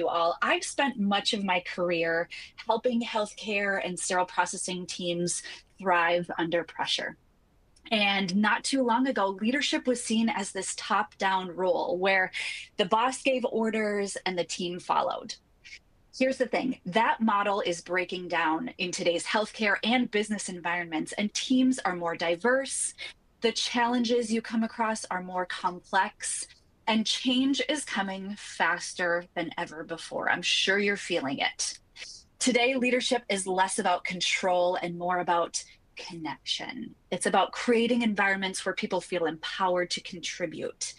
You all. I've spent much of my career helping healthcare and sterile processing teams thrive under pressure. And not too long ago, leadership was seen as this top down role where the boss gave orders and the team followed. Here's the thing, that model is breaking down in today's healthcare and business environments, and teams are more diverse. The challenges you come across are more complex, and change is coming faster than ever before. I'm sure you're feeling it. Today, leadership is less about control and more about connection. It's about creating environments where people feel empowered to contribute,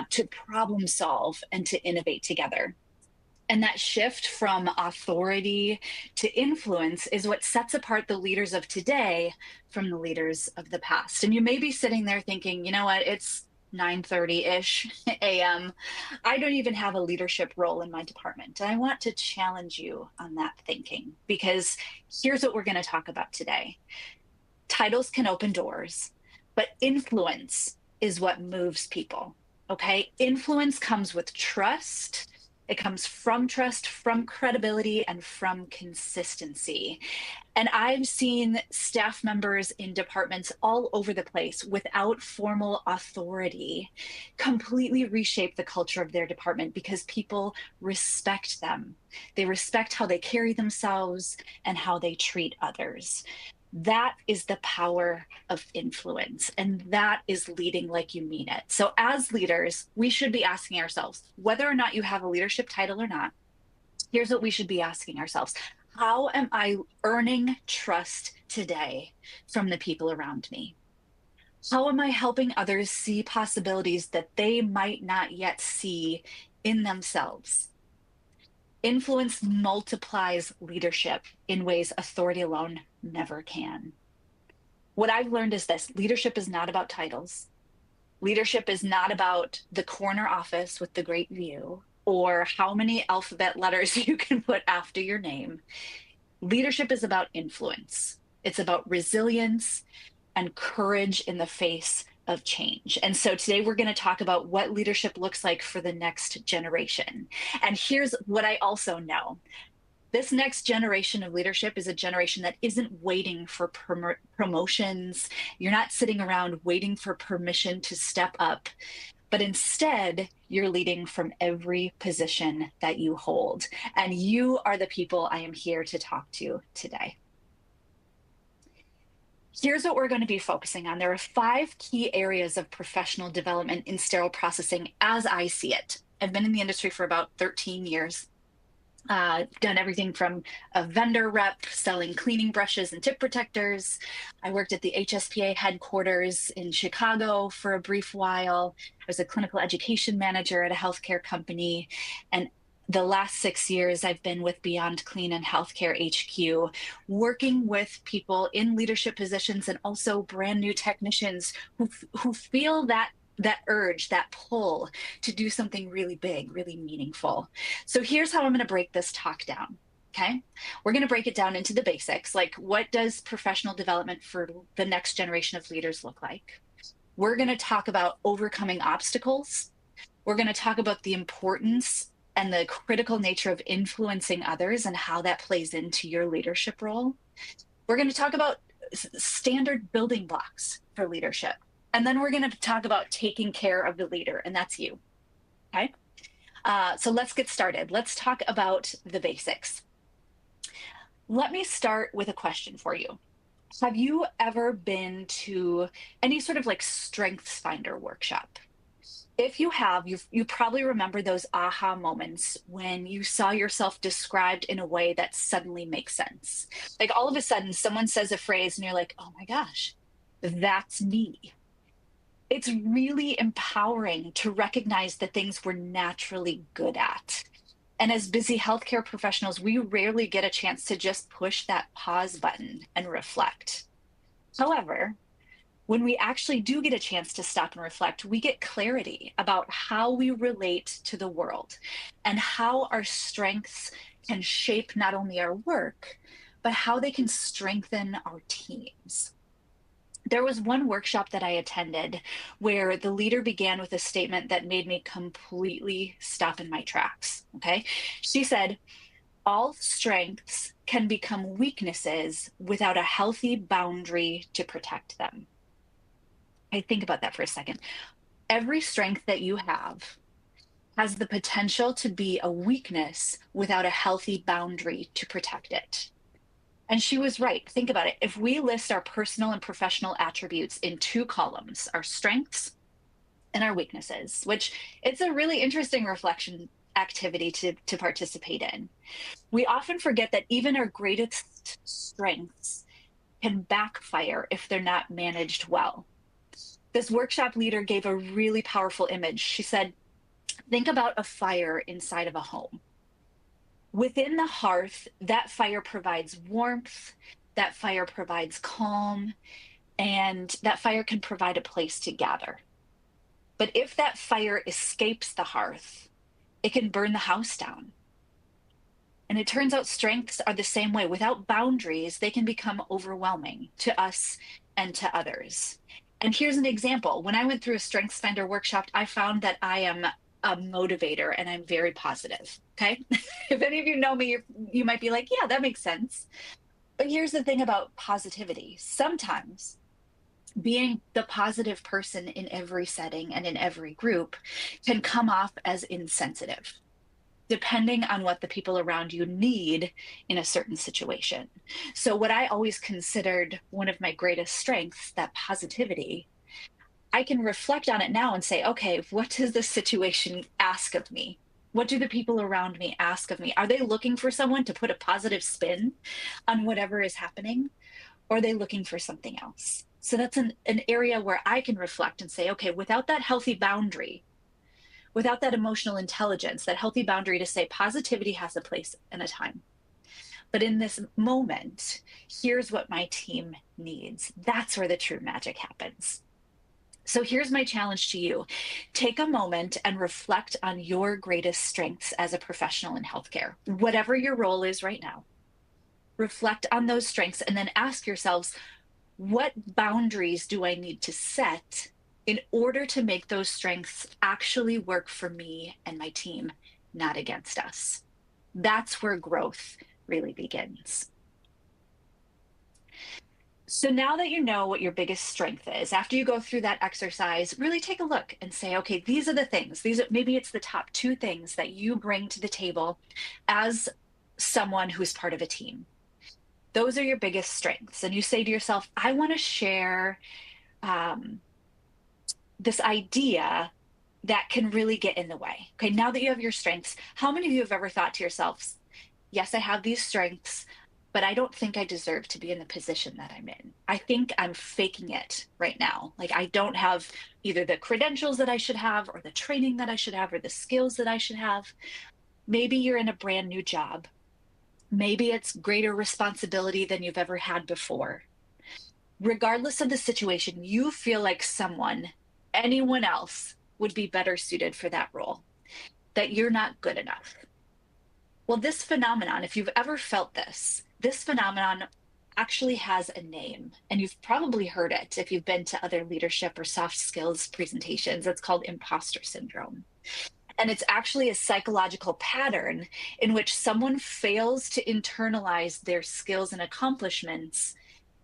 to problem solve, and to innovate together. And that shift from authority to influence is what sets apart the leaders of today from the leaders of the past. And you may be sitting there thinking, you know what, it's 9:30-ish a.m. I don't even have a leadership role in my department. And I want to challenge you on that thinking, because here's what we're going to talk about today. Titles can open doors, but influence is what moves people. Okay? Influence comes with trust. It comes from trust, from credibility, and from consistency. And I've seen staff members in departments all over the place without formal authority completely reshape the culture of their department because people respect them. They respect how they carry themselves and how they treat others. That is the power of influence, and that is leading like you mean it. So, as leaders, we should be asking ourselves whether or not you have a leadership title or not. Here's what we should be asking ourselves: how am I earning trust today from the people around me? How am I helping others see possibilities that they might not yet see in themselves? Influence multiplies leadership in ways authority alone never can. What I've learned is this: leadership is not about titles. Leadership is not about the corner office with the great view or how many alphabet letters you can put after your name. Leadership is about influence. It's about resilience and courage in the face of change. And so today we're going to talk about what leadership looks like for the next generation. And here's what I also know: this next generation of leadership is a generation that isn't waiting for promotions. You're not sitting around waiting for permission to step up, but instead you're leading from every position that you hold. And you are the people I am here to talk to today. Here's what we're going to be focusing on. There are 5 key areas of professional development in sterile processing as I see it. I've been in the industry for about 13 years. Done everything from a vendor rep selling cleaning brushes and tip protectors. I worked at the HSPA headquarters in Chicago for a brief while. I was a clinical education manager at a healthcare company. And the last 6 years, I've been with Beyond Clean and Healthcare HQ, working with people in leadership positions and also brand new technicians who feel that urge, that pull to do something really big, really meaningful. So here's how I'm going to break this talk down. Okay. We're going to break it down into the basics, like what does professional development for the next generation of leaders look like? We're going to talk about overcoming obstacles. We're going to talk about the importance and the critical nature of influencing others and how that plays into your leadership role. We're going to talk about standard building blocks for leadership. And then we're going to talk about taking care of the leader, and that's you. Okay. So let's get started. Let's talk about the basics. Let me start with a question for you. Have you ever been to any sort of like Strengths Finder workshop? If you have, you probably remember those aha moments when you saw yourself described in a way that suddenly makes sense. Like all of a sudden, someone says a phrase and you're like, oh my gosh, that's me. It's really empowering to recognize the things we're naturally good at. And as busy healthcare professionals, we rarely get a chance to just push that pause button and reflect. However, when we actually do get a chance to stop and reflect, we get clarity about how we relate to the world and how our strengths can shape not only our work, but how they can strengthen our teams. There was one workshop that I attended where the leader began with a statement that made me completely stop in my tracks. Okay. She said, all strengths can become weaknesses without a healthy boundary to protect them. I think about that for a second. Every strength that you have has the potential to be a weakness without a healthy boundary to protect it. And she was right. Think about it. If we list our personal and professional attributes in two columns, our strengths and our weaknesses, which it's a really interesting reflection activity to participate in. We often forget that even our greatest strengths can backfire if they're not managed well. This workshop leader gave a really powerful image. She said, think about a fire inside of a home. Within the hearth, that fire provides warmth, that fire provides calm, and that fire can provide a place to gather. But if that fire escapes the hearth, it can burn the house down. And it turns out strengths are the same way. Without boundaries, they can become overwhelming to us and to others. And here's an example. When I went through a Strengths Finder workshop, I found that I am a motivator and I'm very positive. Okay. If any of you know me, you might be like, yeah, that makes sense. But here's the thing about positivity. Sometimes being the positive person in every setting and in every group can come off as insensitive, depending on what the people around you need in a certain situation. So, what I always considered one of my greatest strengths, that positivity, I can reflect on it now and say, okay, what does this situation ask of me? What do the people around me ask of me? Are they looking for someone to put a positive spin on whatever is happening? Or are they looking for something else? So that's an area where I can reflect and say, okay, without that healthy boundary, without that emotional intelligence, that healthy boundary to say positivity has a place and a time. But in this moment, here's what my team needs. That's where the true magic happens. So here's my challenge to you. Take a moment and reflect on your greatest strengths as a professional in healthcare, whatever your role is right now. Reflect on those strengths and then ask yourselves, what boundaries do I need to set in order to make those strengths actually work for me and my team, not against us? That's where growth really begins. So now that you know what your biggest strength is, after you go through that exercise, really take a look and say, okay, these are the things. Maybe it's the top two things that you bring to the table as someone who's part of a team. Those are your biggest strengths. And you say to yourself, I want to share this idea that can really get in the way. Okay, now that you have your strengths, how many of you have ever thought to yourselves, yes, I have these strengths, but I don't think I deserve to be in the position that I'm in. I think I'm faking it right now. Like I don't have either the credentials that I should have, or the training that I should have, or the skills that I should have. Maybe you're in a brand new job. Maybe it's greater responsibility than you've ever had before. Regardless of the situation, you feel like anyone else would be better suited for that role, that you're not good enough. Well, this phenomenon, if you've ever felt this phenomenon actually has a name, and you've probably heard it if you've been to other leadership or soft skills presentations. It's called imposter syndrome. And it's actually a psychological pattern in which someone fails to internalize their skills and accomplishments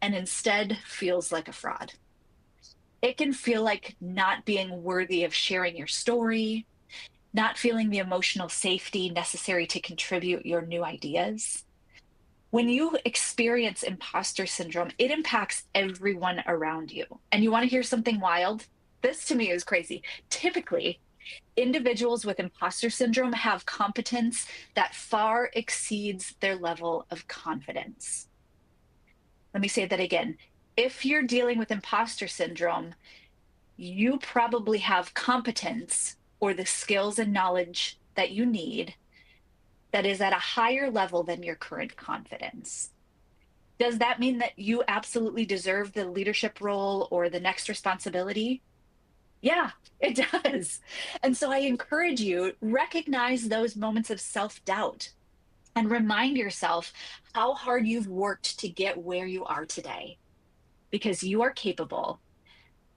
and instead feels like a fraud. It can feel like not being worthy of sharing your story, not feeling the emotional safety necessary to contribute your new ideas. When you experience imposter syndrome, it impacts everyone around you. And you want to hear something wild? This to me is crazy. Typically, individuals with imposter syndrome have competence that far exceeds their level of confidence. Let me say that again. If you're dealing with imposter syndrome, you probably have competence or the skills and knowledge that you need that is at a higher level than your current confidence. Does that mean that you absolutely deserve the leadership role or the next responsibility? Yeah, it does. And so I encourage you, recognize those moments of self-doubt and remind yourself how hard you've worked to get where you are today. because you are capable.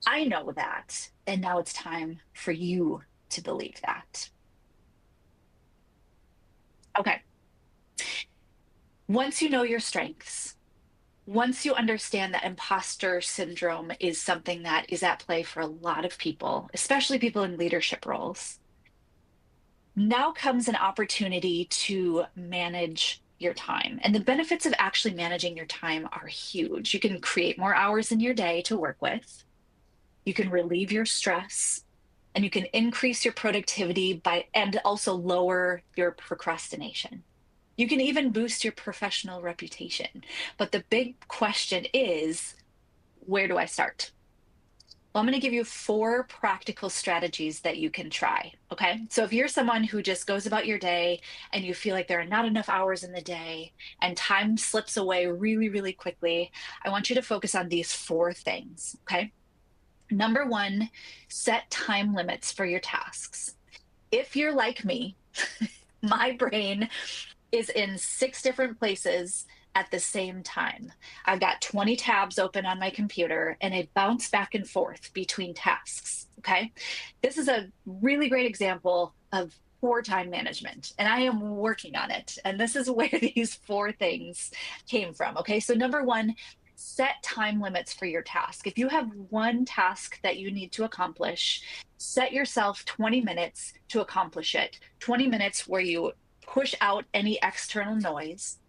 I know that. And now it's time for you to believe that. Okay. Once you know your strengths, once you understand that imposter syndrome is something that is at play for a lot of people, especially people in leadership roles, now comes an opportunity to manage your time. And the benefits of actually managing your time are huge. You can create more hours in your day to work with, you can relieve your stress, and you can increase your productivity by and also lower your procrastination. You can even boost your professional reputation. But the big question is, where do I start? Well, I'm going to give you 4 practical strategies that you can try. Okay. So if you're someone who just goes about your day and you feel like there are not enough hours in the day and time slips away really, really quickly, I want you to focus on these 4 things. Okay. Number 1, set time limits for your tasks. If you're like me, my brain is in 6 different places at the same time. I've got 20 tabs open on my computer and I bounce back and forth between tasks. Okay. This is a really great example of poor time management, and I am working on it. And this is where these 4 things came from. Okay. So, number 1, set time limits for your task. If you have one task that you need to accomplish, set yourself 20 minutes to accomplish it. 20 minutes where you push out any external noise,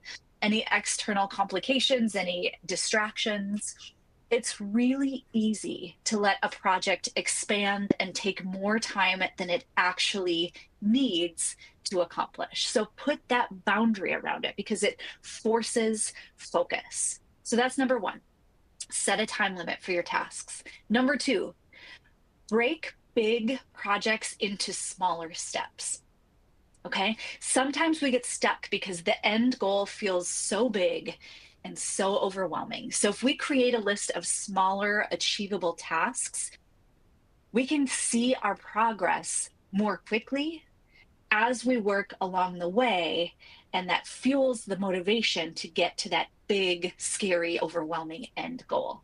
any external complications, any distractions. It's really easy to let a project expand and take more time than it actually needs to accomplish. So put that boundary around it because it forces focus. So that's number 1. Set a time limit for your tasks. Number 2, break big projects into smaller steps. Okay. Sometimes we get stuck because the end goal feels so big and so overwhelming. So if we create a list of smaller, achievable tasks, we can see our progress more quickly as we work along the way. And that fuels the motivation to get to that big, scary, overwhelming end goal.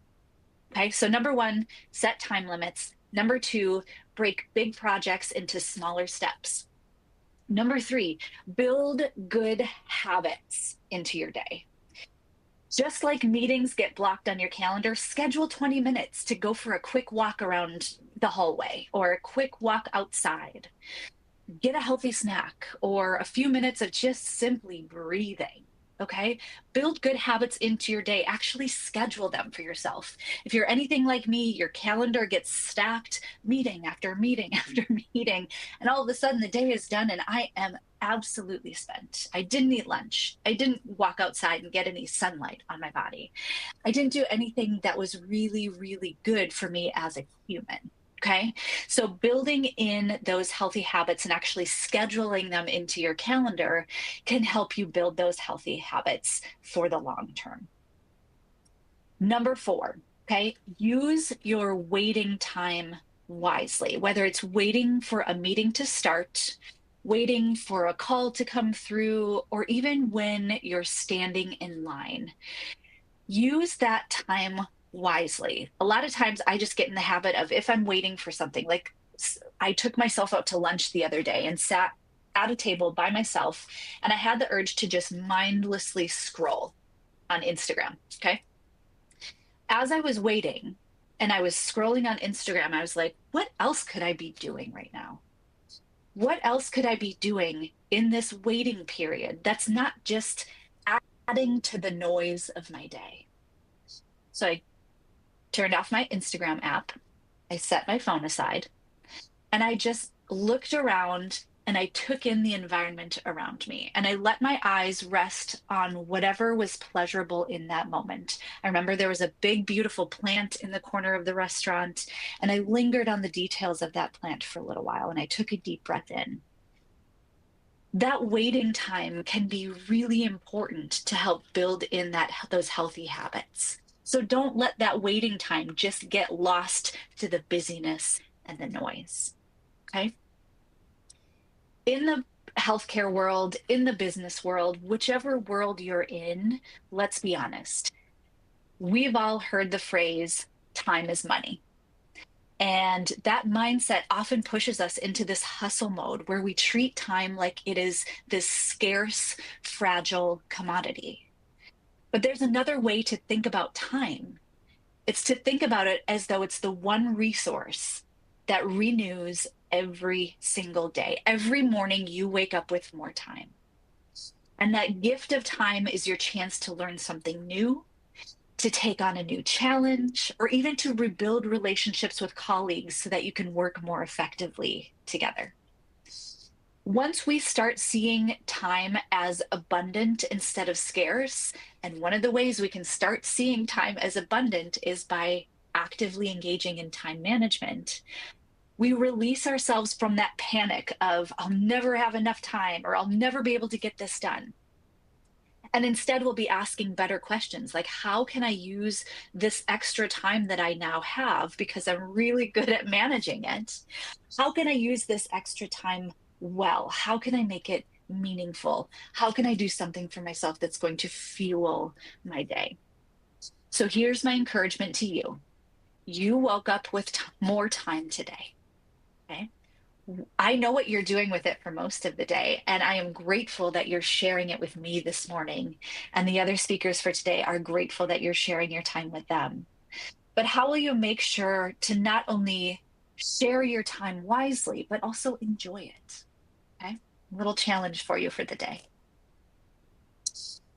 Okay. So number 1, set time limits. Number 2, break big projects into smaller steps. Number 3, build good habits into your day. Just like meetings get blocked on your calendar, schedule 20 minutes to go for a quick walk around the hallway or a quick walk outside. Get a healthy snack or a few minutes of just simply breathing. Okay. Build good habits into your day. Actually schedule them for yourself. If you're anything like me, your calendar gets stacked meeting after meeting after meeting. And all of a sudden the day is done and I am absolutely spent. I didn't eat lunch. I didn't walk outside and get any sunlight on my body. I didn't do anything that was really, really good for me as a human. Okay. So building in those healthy habits and actually scheduling them into your calendar can help you build those healthy habits for the long term. Number 4, okay, use your waiting time wisely, whether it's waiting for a meeting to start, waiting for a call to come through, or even when you're standing in line. Use that time wisely. A lot of times I just get in the habit of, if I'm waiting for something, like I took myself out to lunch the other day and sat at a table by myself, and I had the urge to just mindlessly scroll on Instagram. Okay. As I was waiting and I was scrolling on Instagram, I was like, what else could I be doing right now? What else could I be doing in this waiting period that's not just adding to the noise of my day? So I turned off my Instagram app. I set my phone aside and I just looked around and I took in the environment around me and I let my eyes rest on whatever was pleasurable in that moment. I remember there was a big, beautiful plant in the corner of the restaurant, and I lingered on the details of that plant for a little while and I took a deep breath in. That waiting time can be really important to help build in those healthy habits. So don't let that waiting time just get lost to the busyness and the noise. Okay. In the healthcare world, in the business world, whichever world you're in, let's be honest. We've all heard the phrase, time is money. And that mindset often pushes us into this hustle mode where we treat time like it is this scarce, fragile commodity. But there's another way to think about time. It's to think about it as though it's the one resource that renews every single day. Every morning you wake up with more time. And that gift of time is your chance to learn something new, to take on a new challenge, or even to rebuild relationships with colleagues so that you can work more effectively together. Once we start seeing time as abundant instead of scarce, and one of the ways we can start seeing time as abundant is by actively engaging in time management, we release ourselves from that panic of, I'll never have enough time or I'll never be able to get this done. And instead, we'll be asking better questions like, how can I use this extra time that I now have because I'm really good at managing it? How can I use this extra time well? How can I make it meaningful? How can I do something for myself that's going to fuel my day? So here's my encouragement to you. You woke up with more time today. Okay. I know what you're doing with it for most of the day, and I am grateful that you're sharing it with me this morning. And the other speakers for today are grateful that you're sharing your time with them. But how will you make sure to not only share your time wisely, but also enjoy it? Okay. Little challenge for you for the day.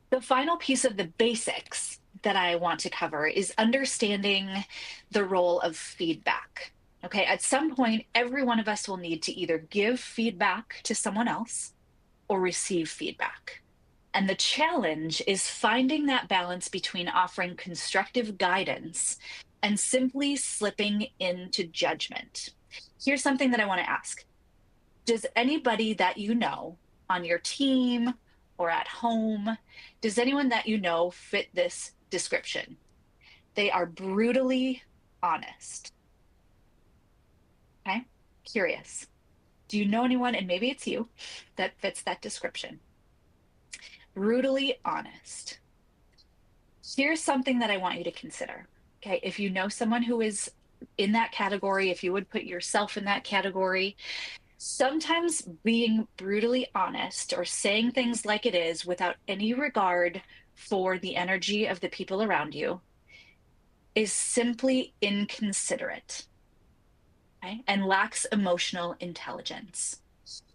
The final piece of the basics that I want to cover is understanding the role of feedback. Okay, at some point, every one of us will need to either give feedback to someone else or receive feedback. And the challenge is finding that balance between offering constructive guidance and simply slipping into judgment. Here's something that I want to ask. Does anybody that you know on your team or at home, does anyone that you know fit this description? They are brutally honest. Okay, curious. Do you know anyone, and maybe it's you, that fits that description? Brutally honest. Here's something that I want you to consider. Okay, if you know someone who is in that category, if you would put yourself in that category, sometimes being brutally honest or saying things like it is without any regard for the energy of the people around you is simply inconsiderate, okay, and lacks emotional intelligence.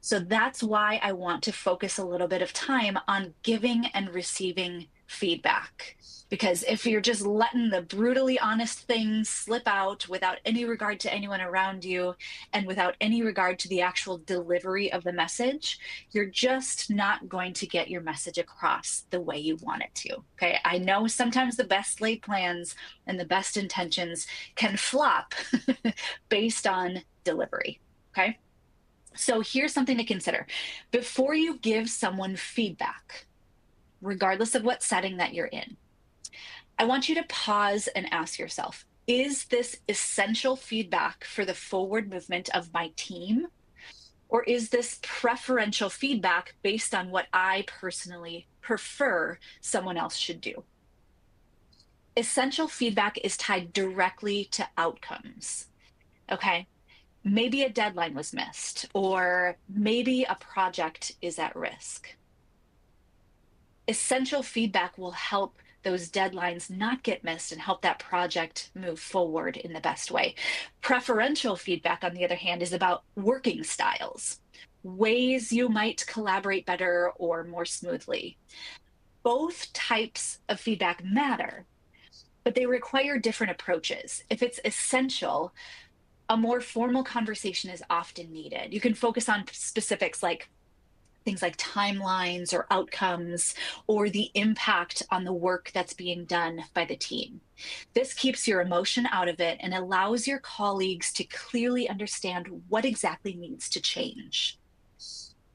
So that's why I want to focus a little bit of time on giving and receiving feedback. Because if you're just letting the brutally honest things slip out without any regard to anyone around you and without any regard to the actual delivery of the message, you're just not going to get your message across the way you want it to. Okay. I know sometimes the best laid plans and the best intentions can flop based on delivery. Okay. So here's something to consider. Before you give someone feedback, regardless of what setting that you're in, I want you to pause and ask yourself, is this essential feedback for the forward movement of my team? Or is this preferential feedback based on what I personally prefer someone else should do? Essential feedback is tied directly to outcomes. Okay. Maybe a deadline was missed, or maybe a project is at risk. Essential feedback will help those deadlines not get missed and help that project move forward in the best way. Preferential feedback, on the other hand, is about working styles, ways you might collaborate better or more smoothly. Both types of feedback matter, but they require different approaches. If it's essential, a more formal conversation is often needed. You can focus on specifics like things like timelines or outcomes or the impact on the work that's being done by the team. This keeps your emotion out of it and allows your colleagues to clearly understand what exactly needs to change.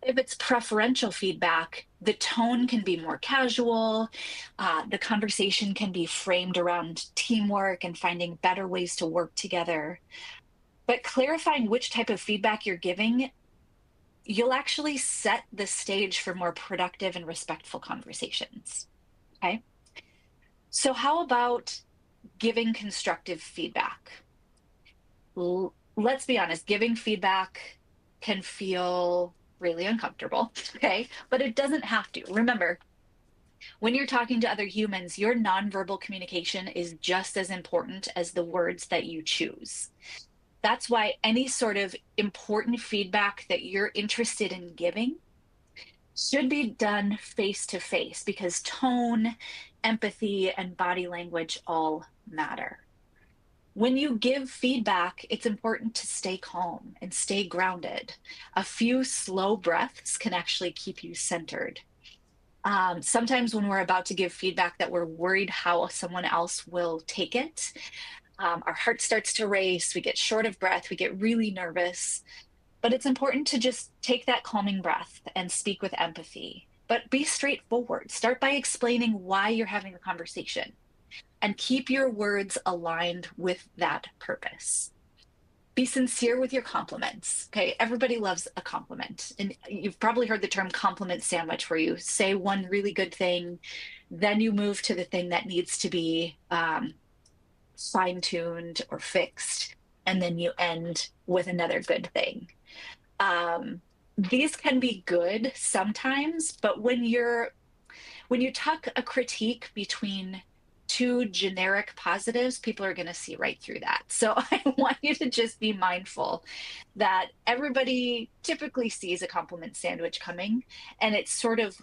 If it's preferential feedback, the tone can be more casual. The conversation can be framed around teamwork and finding better ways to work together. But clarifying which type of feedback you're giving, you'll actually set the stage for more productive and respectful conversations. Okay. So, how about giving constructive feedback? Let's be honest, giving feedback can feel really uncomfortable, okay? But it doesn't have to. Remember, when you're talking to other humans, your nonverbal communication is just as important as the words that you choose. That's why any sort of important feedback that you're interested in giving should be done face to face because tone, empathy, and body language all matter. When you give feedback, it's important to stay calm and stay grounded. A few slow breaths can actually keep you centered. Sometimes when we're about to give feedback that we're worried how someone else will take it, our heart starts to race, we get short of breath, we get really nervous. But it's important to just take that calming breath and speak with empathy. But be straightforward. Start by explaining why you're having a conversation and keep your words aligned with that purpose. Be sincere with your compliments. Okay. Everybody loves a compliment. And you've probably heard the term compliment sandwich, where you say one really good thing, then you move to the thing that needs to be fine tuned or fixed, and then you end with another good thing. These can be good sometimes, but when you tuck a critique between two generic positives, people are going to see right through that. So I want you to just be mindful that everybody typically sees a compliment sandwich coming, and it's sort of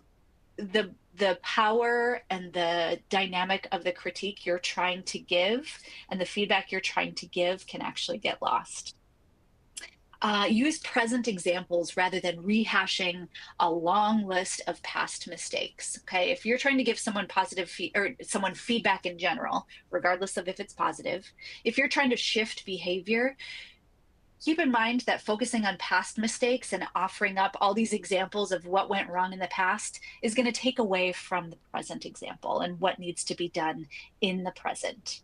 the power and the dynamic of the critique you're trying to give and the feedback you're trying to give can actually get lost. Use present examples rather than rehashing a long list of past mistakes. Okay, if you're trying to give someone or someone feedback in general, regardless of if it's positive, if you're trying to shift behavior, keep in mind that focusing on past mistakes and offering up all these examples of what went wrong in the past is going to take away from the present example and what needs to be done in the present.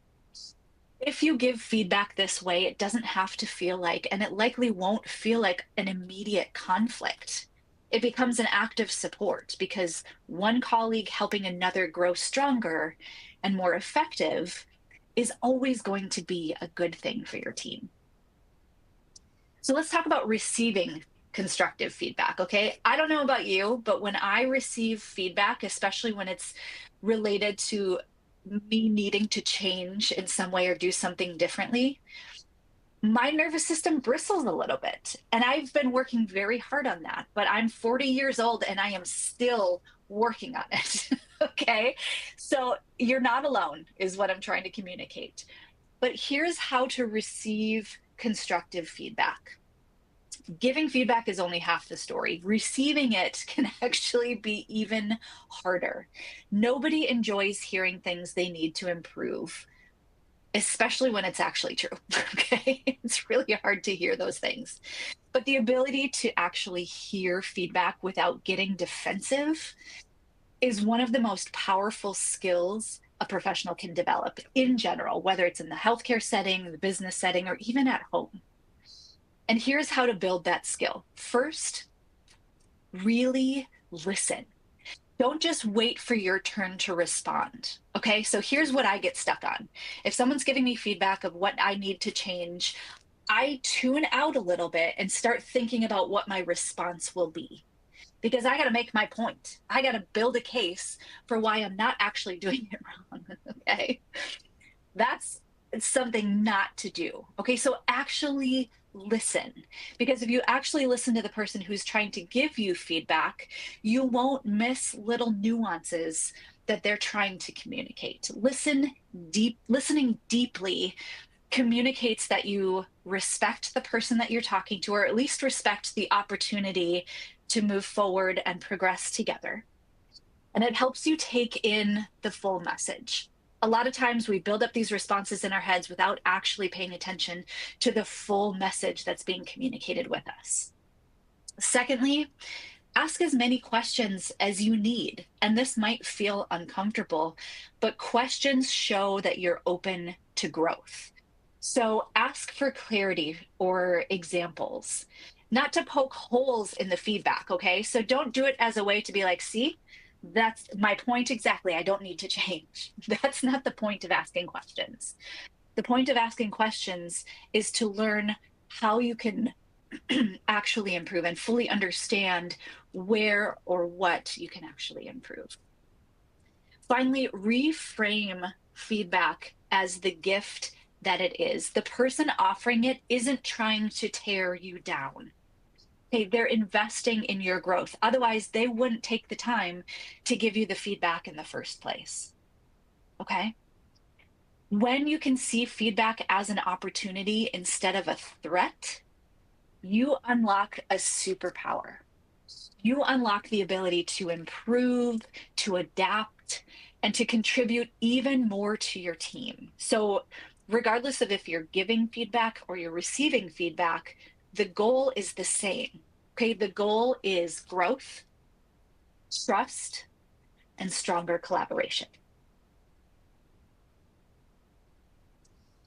If you give feedback this way, it doesn't have to feel like, and it likely won't feel like, an immediate conflict. It becomes an act of support because one colleague helping another grow stronger and more effective is always going to be a good thing for your team. So let's talk about receiving constructive feedback, okay? I don't know about you, but when I receive feedback, especially when it's related to me needing to change in some way or do something differently, my nervous system bristles a little bit. And I've been working very hard on that, but I'm 40 years old and I am still working on it. Okay. So you're not alone, is what I'm trying to communicate. But here's how to receive constructive feedback. Giving feedback is only half the story. Receiving it can actually be even harder. Nobody enjoys hearing things they need to improve, especially when it's actually true. Okay. It's really hard to hear those things. But the ability to actually hear feedback without getting defensive is one of the most powerful skills a professional can develop in general, whether it's in the healthcare setting, the business setting, or even at home. And here's how to build that skill. First, really listen. Don't just wait for your turn to respond. Okay, so here's what I get stuck on. If someone's giving me feedback of what I need to change, I tune out a little bit and start thinking about what my response will be. Because I got to make my point. I got to build a case for why I'm not actually doing it wrong. Okay, that's something not to do. Okay, so actually listen, because if you actually listen to the person who's trying to give you feedback, you won't miss little nuances that they're trying to communicate. Listening deeply communicates that you respect the person that you're talking to, or at least respect the opportunity to move forward and progress together. And it helps you take in the full message. A lot of times we build up these responses in our heads without actually paying attention to the full message that's being communicated with us. Secondly, ask as many questions as you need. And this might feel uncomfortable, but questions show that you're open to growth. So ask for clarity or examples, not to poke holes in the feedback, okay? So don't do it as a way to be like, see, That's my point exactly. I don't need to change. That's not the point of asking questions. The point of asking questions is to learn how you can actually improve and fully understand where or what you can actually improve. Finally, reframe feedback as the gift that it is. The person offering it isn't trying to tear you down. Okay, they're investing in your growth. Otherwise, they wouldn't take the time to give you the feedback in the first place. Okay? When you can see feedback as an opportunity instead of a threat, you unlock a superpower. You unlock the ability to improve, to adapt, and to contribute even more to your team. So, regardless of if you're giving feedback or you're receiving feedback, the goal is the same. Okay, the goal is growth, trust, and stronger collaboration.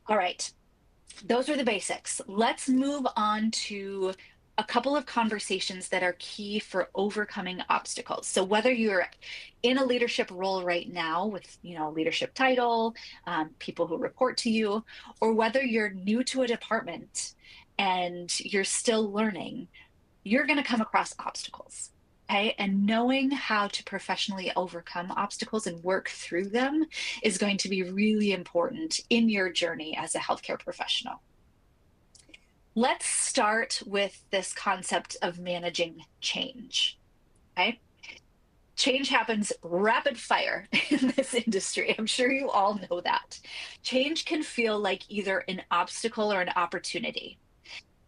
All right, those are the basics. Let's move on to a couple of conversations that are key for overcoming obstacles. So whether you're in a leadership role right now with, leadership title, people who report to you, or whether you're new to a department and you're still learning, you're going to come across obstacles. Okay. And knowing how to professionally overcome obstacles and work through them is going to be really important in your journey as a healthcare professional. Let's start with this concept of managing change. Okay. Change happens rapid fire in this industry. I'm sure you all know that. Change can feel like either an obstacle or an opportunity.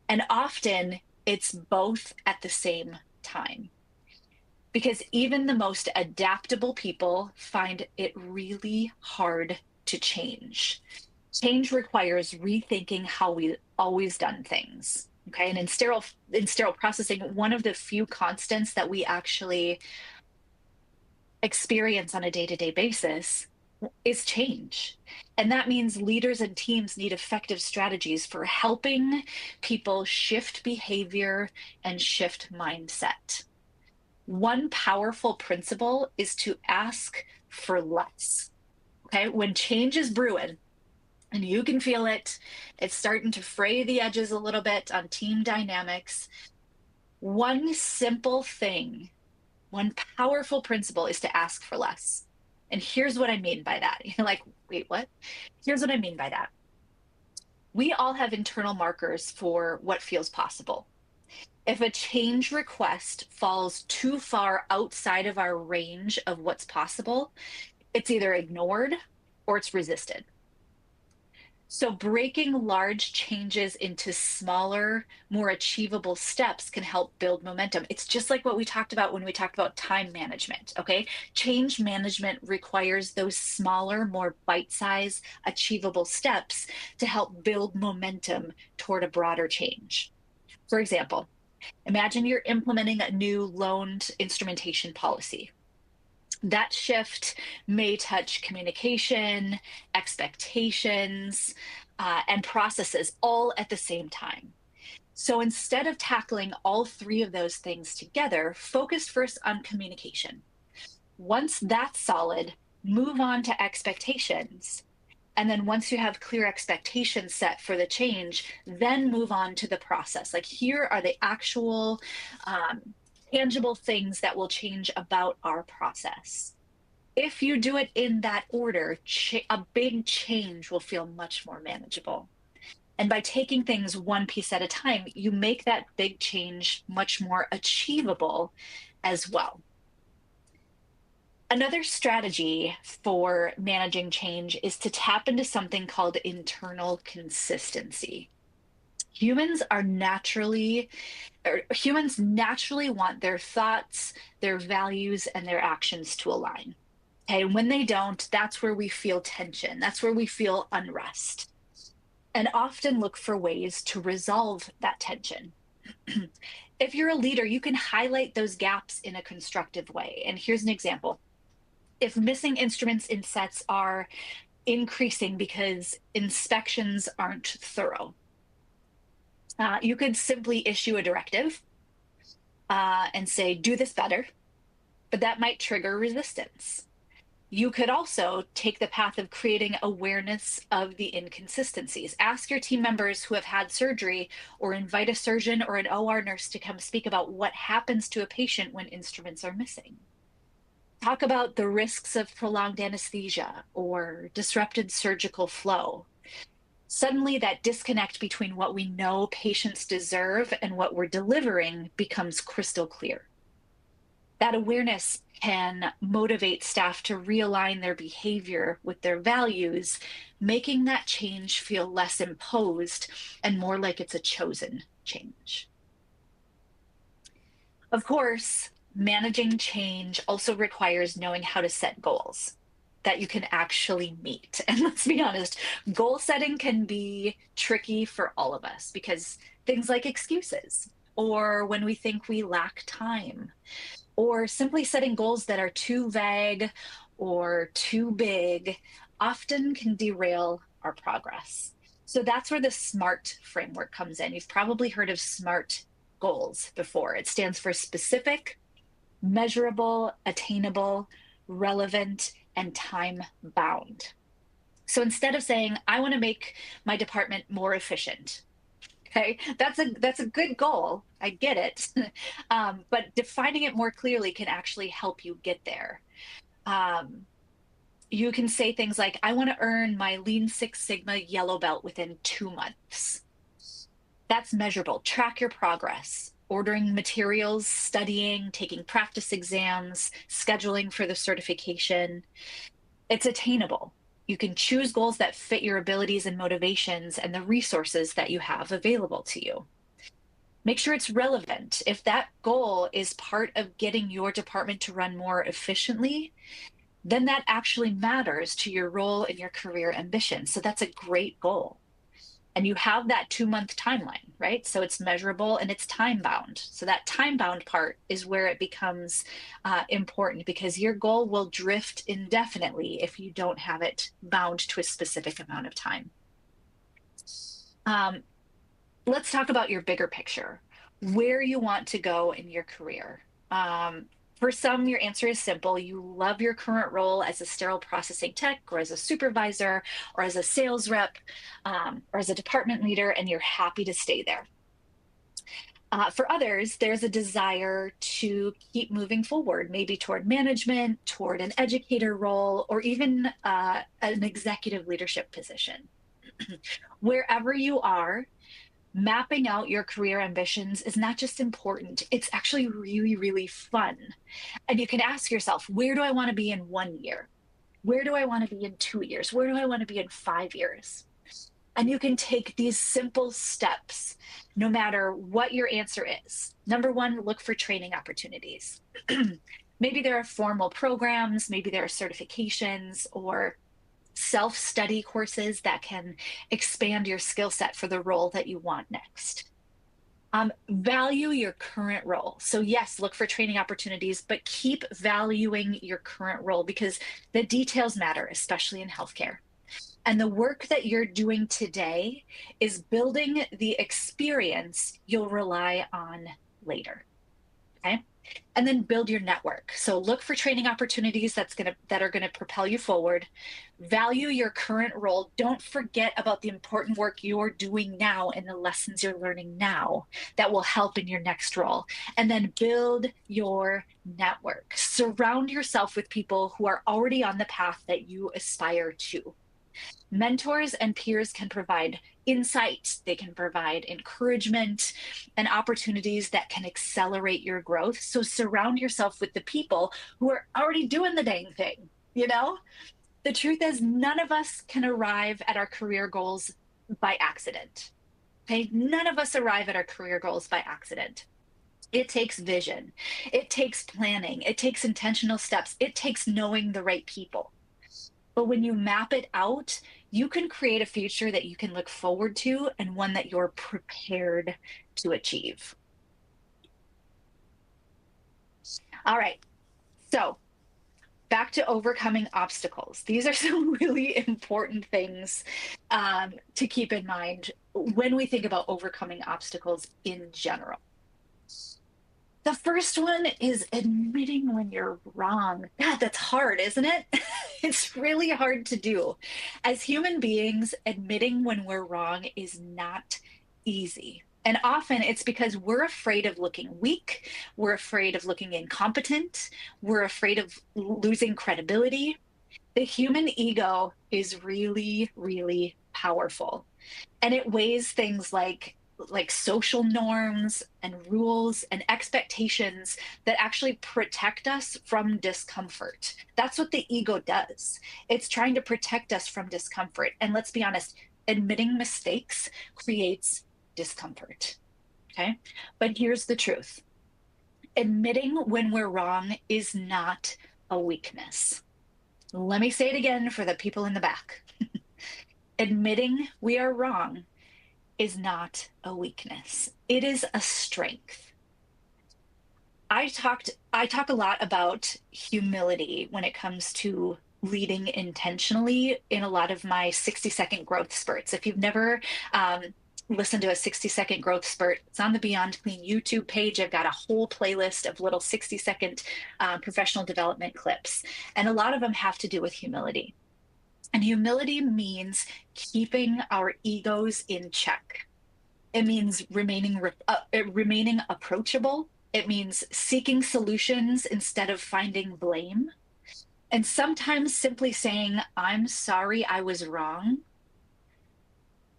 And often it's both at the same time. Because even the most adaptable people find it really hard to change. Change requires rethinking how we always done things. Okay. And in sterile processing, one of the few constants that we actually experience on a day-to-day basis is change. And that means leaders and teams need effective strategies for helping people shift behavior and shift mindset. One powerful principle is to ask for less. Okay. When change is brewing, and you can feel it, it's starting to fray the edges a little bit on team dynamics. One simple thing, one powerful principle is to ask for less. And here's what I mean by that. You're like, wait, what? Here's what I mean by that. We all have internal markers for what feels possible. If a change request falls too far outside of our range of what's possible, it's either ignored or it's resisted. So breaking large changes into smaller, more achievable steps can help build momentum. It's just like what we talked about when we talked about time management, okay? Change management requires those smaller, more bite-sized, achievable steps to help build momentum toward a broader change. For example, imagine you're implementing a new loaned instrumentation policy. That shift may touch communication, expectations, and processes all at the same time. So instead of tackling all three of those things together, focus first on communication. Once that's solid, move on to expectations. And then once you have clear expectations set for the change, then move on to the process. Like here are the actual tangible things that will change about our process. If you do it in that order, a big change will feel much more manageable. And by taking things one piece at a time, you make that big change much more achievable as well. Another strategy for managing change is to tap into something called internal consistency. Humans naturally want their thoughts, their values, and their actions to align. Okay, and when they don't, that's where we feel tension. That's where we feel unrest. And often look for ways to resolve that tension. If you're a leader, you can highlight those gaps in a constructive way. And here's an example. If missing instruments in sets are increasing because inspections aren't thorough, you could simply issue a directive and say, do this better. but that might trigger resistance. You could also take the path of creating awareness of the inconsistencies. Ask your team members who have had surgery, or invite a surgeon or an OR nurse to come speak about what happens to a patient when instruments are missing. Talk about the risks of prolonged anesthesia or disrupted surgical flow. Suddenly, that disconnect between what we know patients deserve and what we're delivering becomes crystal clear. That awareness can motivate staff to realign their behavior with their values, making that change feel less imposed and more like it's a chosen change. Of course, managing change also requires knowing how to set goals that you can actually meet. And let's be honest, goal setting can be tricky for all of us because things like excuses, or when we think we lack time, or simply setting goals that are too vague or too big often can derail our progress. So that's where the SMART framework comes in. You've probably heard of SMART goals before. It stands for specific, measurable, attainable, relevant, and time bound. So instead of saying, I want to make my department more efficient, okay, that's a good goal. I get it. But defining it more clearly can actually help you get there. You can say things like, I want to earn my Lean Six Sigma yellow belt within 2 months. That's measurable. Track your progress, ordering materials, studying, taking practice exams, scheduling for the certification. It's attainable. You can choose goals that fit your abilities and motivations and the resources that you have available to you. Make sure it's relevant. If that goal is part of getting your department to run more efficiently, then that actually matters to your role and your career ambition. So that's a great goal. And you have that 2-month timeline, right? So it's measurable and it's time bound. So that time bound part is where it becomes important, because your goal will drift indefinitely if you don't have it bound to a specific amount of time. Let's talk about your bigger picture, where you want to go in your career. For some, your answer is simple. You love your current role as a sterile processing tech, or as a supervisor, or as a sales rep, or as a department leader, and you're happy to stay there. For others, there's a desire to keep moving forward, maybe toward management, toward an educator role, or even an executive leadership position. Wherever you are, mapping out your career ambitions is not just important, it's actually really, really fun. And you can ask yourself, where do I want to be in 1 year? Where do I want to be in 2 years? Where do I want to be in 5 years? And you can take these simple steps no matter what your answer is. Number one, look for training opportunities. Maybe there are formal programs, maybe there are certifications or self-study courses that can expand your skill set for the role that you want next. Value your current role. So yes, look for training opportunities, but keep valuing your current role, because the details matter, especially in healthcare. And the work that you're doing today is building the experience you'll rely on later. Okay. And then build your network. So look for training opportunities that are going to propel you forward. Value your current role. Don't forget about the important work you're doing now and the lessons you're learning now that will help in your next role. And then build your network. Surround yourself with people who are already on the path that you aspire to. Mentors and peers can provide insights, they can provide encouragement and opportunities that can accelerate your growth. So surround yourself with the people who are already doing the dang thing. You know, the truth is, none of us can arrive at our career goals by accident. Okay, none of us arrive at our career goals by accident. It takes vision, it takes planning, it takes intentional steps, it takes knowing the right people. But when you map it out, you can create a future that you can look forward to and one that you're prepared to achieve. All right, so back to overcoming obstacles. These are some really important things to keep in mind when we think about overcoming obstacles in general. The first one is admitting when you're wrong. God, that's hard, isn't it? It's really hard to do. As human beings, admitting when we're wrong is not easy. And often it's because we're afraid of looking weak, we're afraid of looking incompetent, we're afraid of losing credibility. The human ego is really, really powerful, and it weighs things like social norms and rules and expectations that actually protect us from discomfort. That's what the ego does. It's trying to protect us from discomfort. And let's be honest, admitting mistakes creates discomfort. Okay. But here's the truth: admitting when we're wrong is not a weakness. Let me say it again for the people in the back. Admitting we are wrong is not a weakness. It is a strength. I talk a lot about humility when it comes to leading intentionally in a lot of my 60-second growth spurts. If you've never listened to a 60-second growth spurt, it's on the Beyond Clean YouTube page. I've got a whole playlist of little 60-second professional development clips, and a lot of them have to do with humility. And humility means keeping our egos in check. It means remaining approachable. It means seeking solutions instead of finding blame. And sometimes simply saying, I'm sorry, I was wrong,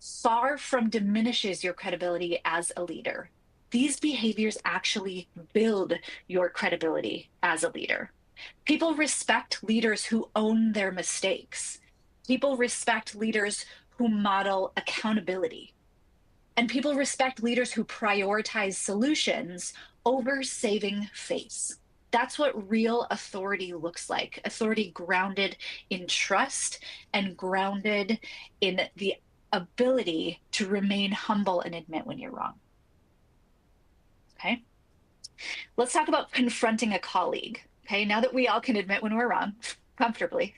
far from diminishes your credibility as a leader. These behaviors actually build your credibility as a leader. People respect leaders who own their mistakes. People respect leaders who model accountability. And people respect leaders who prioritize solutions over saving face. That's what real authority looks like. Authority grounded in trust and grounded in the ability to remain humble and admit when you're wrong. Okay. Let's talk about confronting a colleague. Okay. Now that we all can admit when we're wrong comfortably.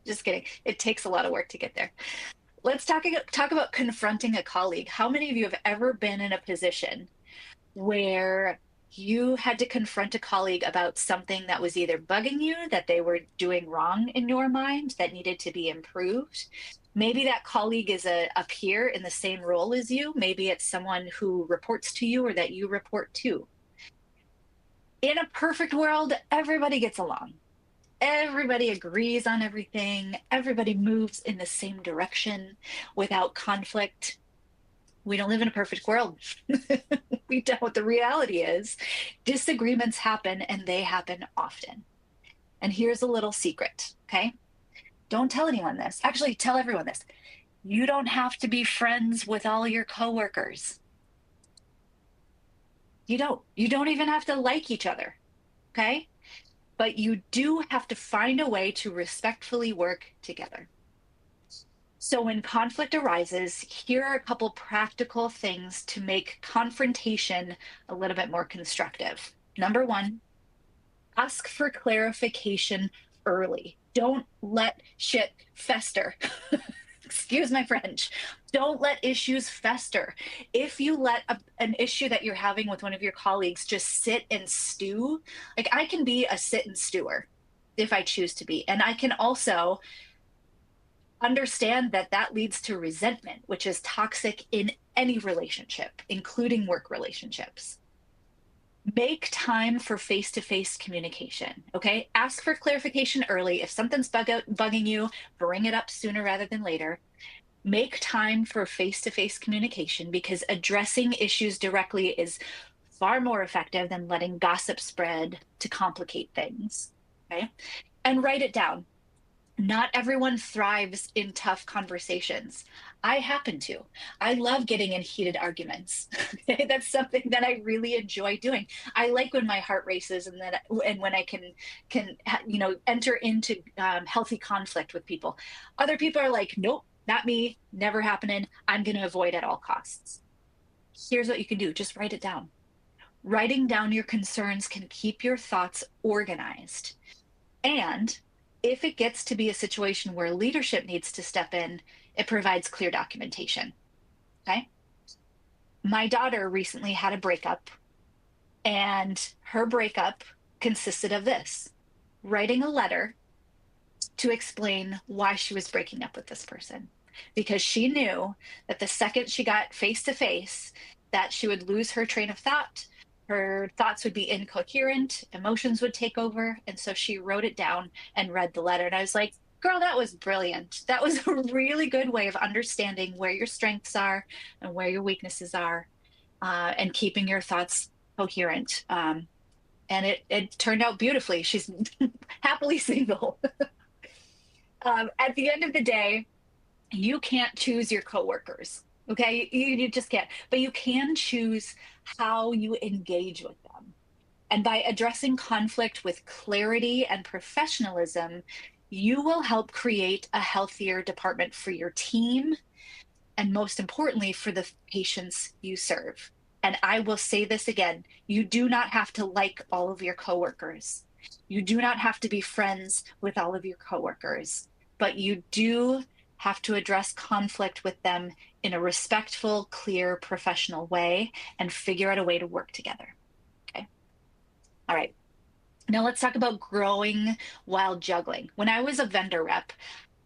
Just kidding. It takes a lot of work to get there. Let's talk about confronting a colleague. How many of you have ever been in a position where you had to confront a colleague about something that was either bugging you, that they were doing wrong in your mind, that needed to be improved? Maybe that colleague is a peer in the same role as you. Maybe it's someone who reports to you or that you report to. In a perfect world, everybody gets along. Everybody agrees on everything. Everybody moves in the same direction without conflict. We don't live in a perfect world. We don't. The reality is disagreements happen, and they happen often. And here's a little secret, okay? Don't tell anyone this. Actually, tell everyone this. You don't have to be friends with all your coworkers. You don't. You don't even have to like each other, okay? But you do have to find a way to respectfully work together. So when conflict arises, here are a couple practical things to make confrontation a little bit more constructive. Number one, ask for clarification early. Don't let shit fester. Excuse my French. Don't let issues fester. If you let an issue that you're having with one of your colleagues just sit and stew, like I can be a sit and stewer if I choose to be. And I can also understand that that leads to resentment, which is toxic in any relationship, including work relationships. Make time for face-to-face communication, okay? Ask for clarification early. If something's bugging you, bring it up sooner rather than later. Make time for face-to-face communication, because addressing issues directly is far more effective than letting gossip spread to complicate things, okay? And write it down. Not everyone thrives in tough conversations. I happen to. I love getting in heated arguments. That's something that I really enjoy doing. I like when my heart races and when I can enter into healthy conflict with people. Other people are like, nope, not me, never happening. I'm going to avoid at all costs. Here's what you can do. Just write it down. Writing down your concerns can keep your thoughts organized. And if it gets to be a situation where leadership needs to step in, it provides clear documentation. Okay. My daughter recently had a breakup, And her breakup consisted of this: writing a letter to explain why she was breaking up with this person, because she knew that the second she got face to face, that she would lose her train of thought, her thoughts would be incoherent, emotions would take over. And so she wrote it down and read the letter. And I was like, girl, that was brilliant. That was a really good way of understanding where your strengths are and where your weaknesses are, and keeping your thoughts coherent. And it turned out beautifully. She's happily single. At the end of the day, you can't choose your coworkers. Okay. You just can't, but you can choose how you engage with them. And by addressing conflict with clarity and professionalism, you will help create a healthier department for your team, and most importantly, for the patients you serve. And I will say this again: you do not have to like all of your coworkers. You do not have to be friends with all of your coworkers, but you do have to address conflict with them in a respectful, clear, professional way and figure out a way to work together. Okay. All right. Now let's talk about growing while juggling. When I was a vendor rep,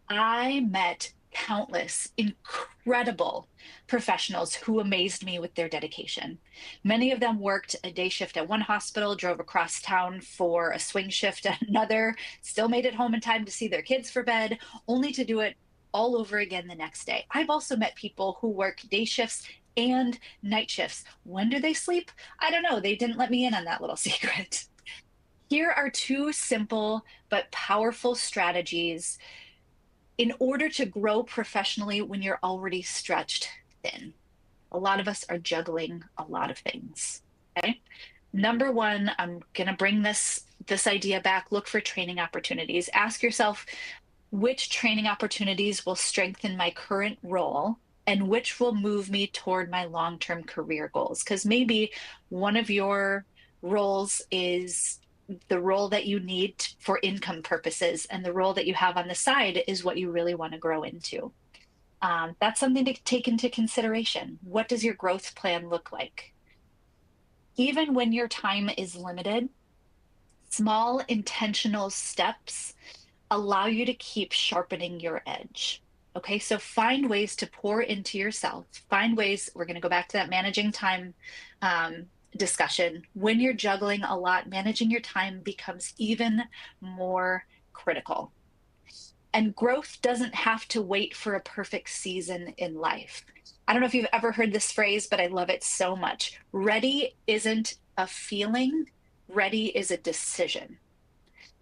I met countless incredible professionals who amazed me with their dedication. Many of them worked a day shift at one hospital, drove across town for a swing shift at another, still made it home in time to see their kids for bed, only to do it all over again the next day. I've also met people who work day shifts and night shifts. When do they sleep? I don't know. They didn't let me in on that little secret. Here are two simple but powerful strategies in order to grow professionally when you're already stretched thin. A lot of us are juggling a lot of things. Okay. Number one, I'm going to bring this idea back. Look for training opportunities. Ask yourself, which training opportunities will strengthen my current role and which will move me toward my long-term career goals? Because maybe one of your roles is the role that you need for income purposes, and the role that you have on the side is what you really want to grow into. That's something to take into consideration. What does your growth plan look like? Even when your time is limited, small intentional steps allow you to keep sharpening your edge. Okay, so find ways to pour into yourself. Find ways, we're going to go back to that managing time discussion. When you're juggling a lot, managing your time becomes even more critical. And growth doesn't have to wait for a perfect season in life. I don't know if you've ever heard this phrase, but I love it so much. Ready isn't a feeling, ready is a decision.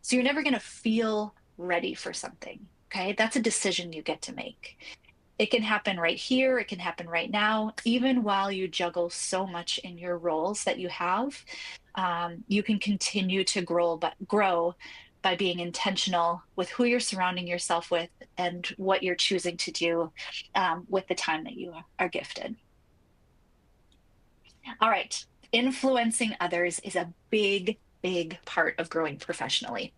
So you're never going to feel ready for something. Okay. That's a decision you get to make. It can happen right here. It can happen right now. Even while you juggle so much in your roles that you have, you can continue to grow by being intentional with who you're surrounding yourself with and what you're choosing to do with the time that you are gifted. All right. Influencing others is a big, big part of growing professionally.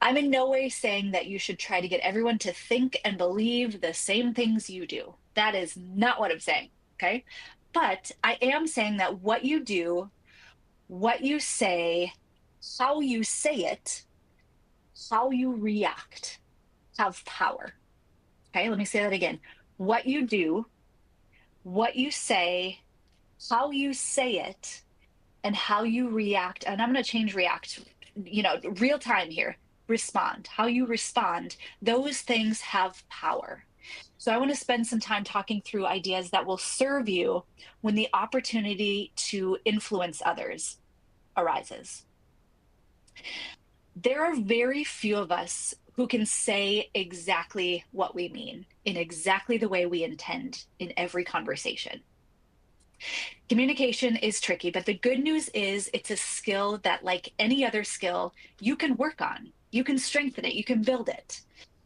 I'm in no way saying that you should try to get everyone to think and believe the same things you do. That is not what I'm saying. Okay. But I am saying that what you do, what you say, how you say it, how you react have power. Okay. Let me say that again. What you do, what you say, how you say it, and how you react. And I'm going to change react, real time here. Respond, how you respond, those things have power. So I want to spend some time talking through ideas that will serve you when the opportunity to influence others arises. There are very few of us who can say exactly what we mean in exactly the way we intend in every conversation. Communication is tricky, but the good news is it's a skill that, like any other skill, you can work on. You can strengthen it. You can build it.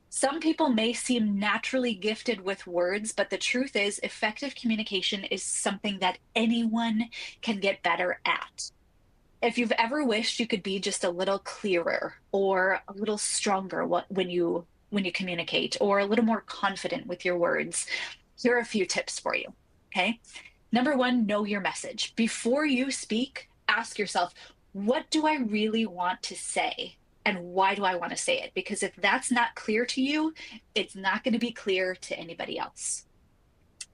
Some people may seem naturally gifted with words, but the truth is effective communication is something that anyone can get better at. If you've ever wished you could be just a little clearer or a little stronger when you communicate, or a little more confident with your words, here are a few tips for you. Okay. Number one, know your message. Before you speak, ask yourself, what do I really want to say? And why do I want to say it? Because if that's not clear to you, it's not going to be clear to anybody else.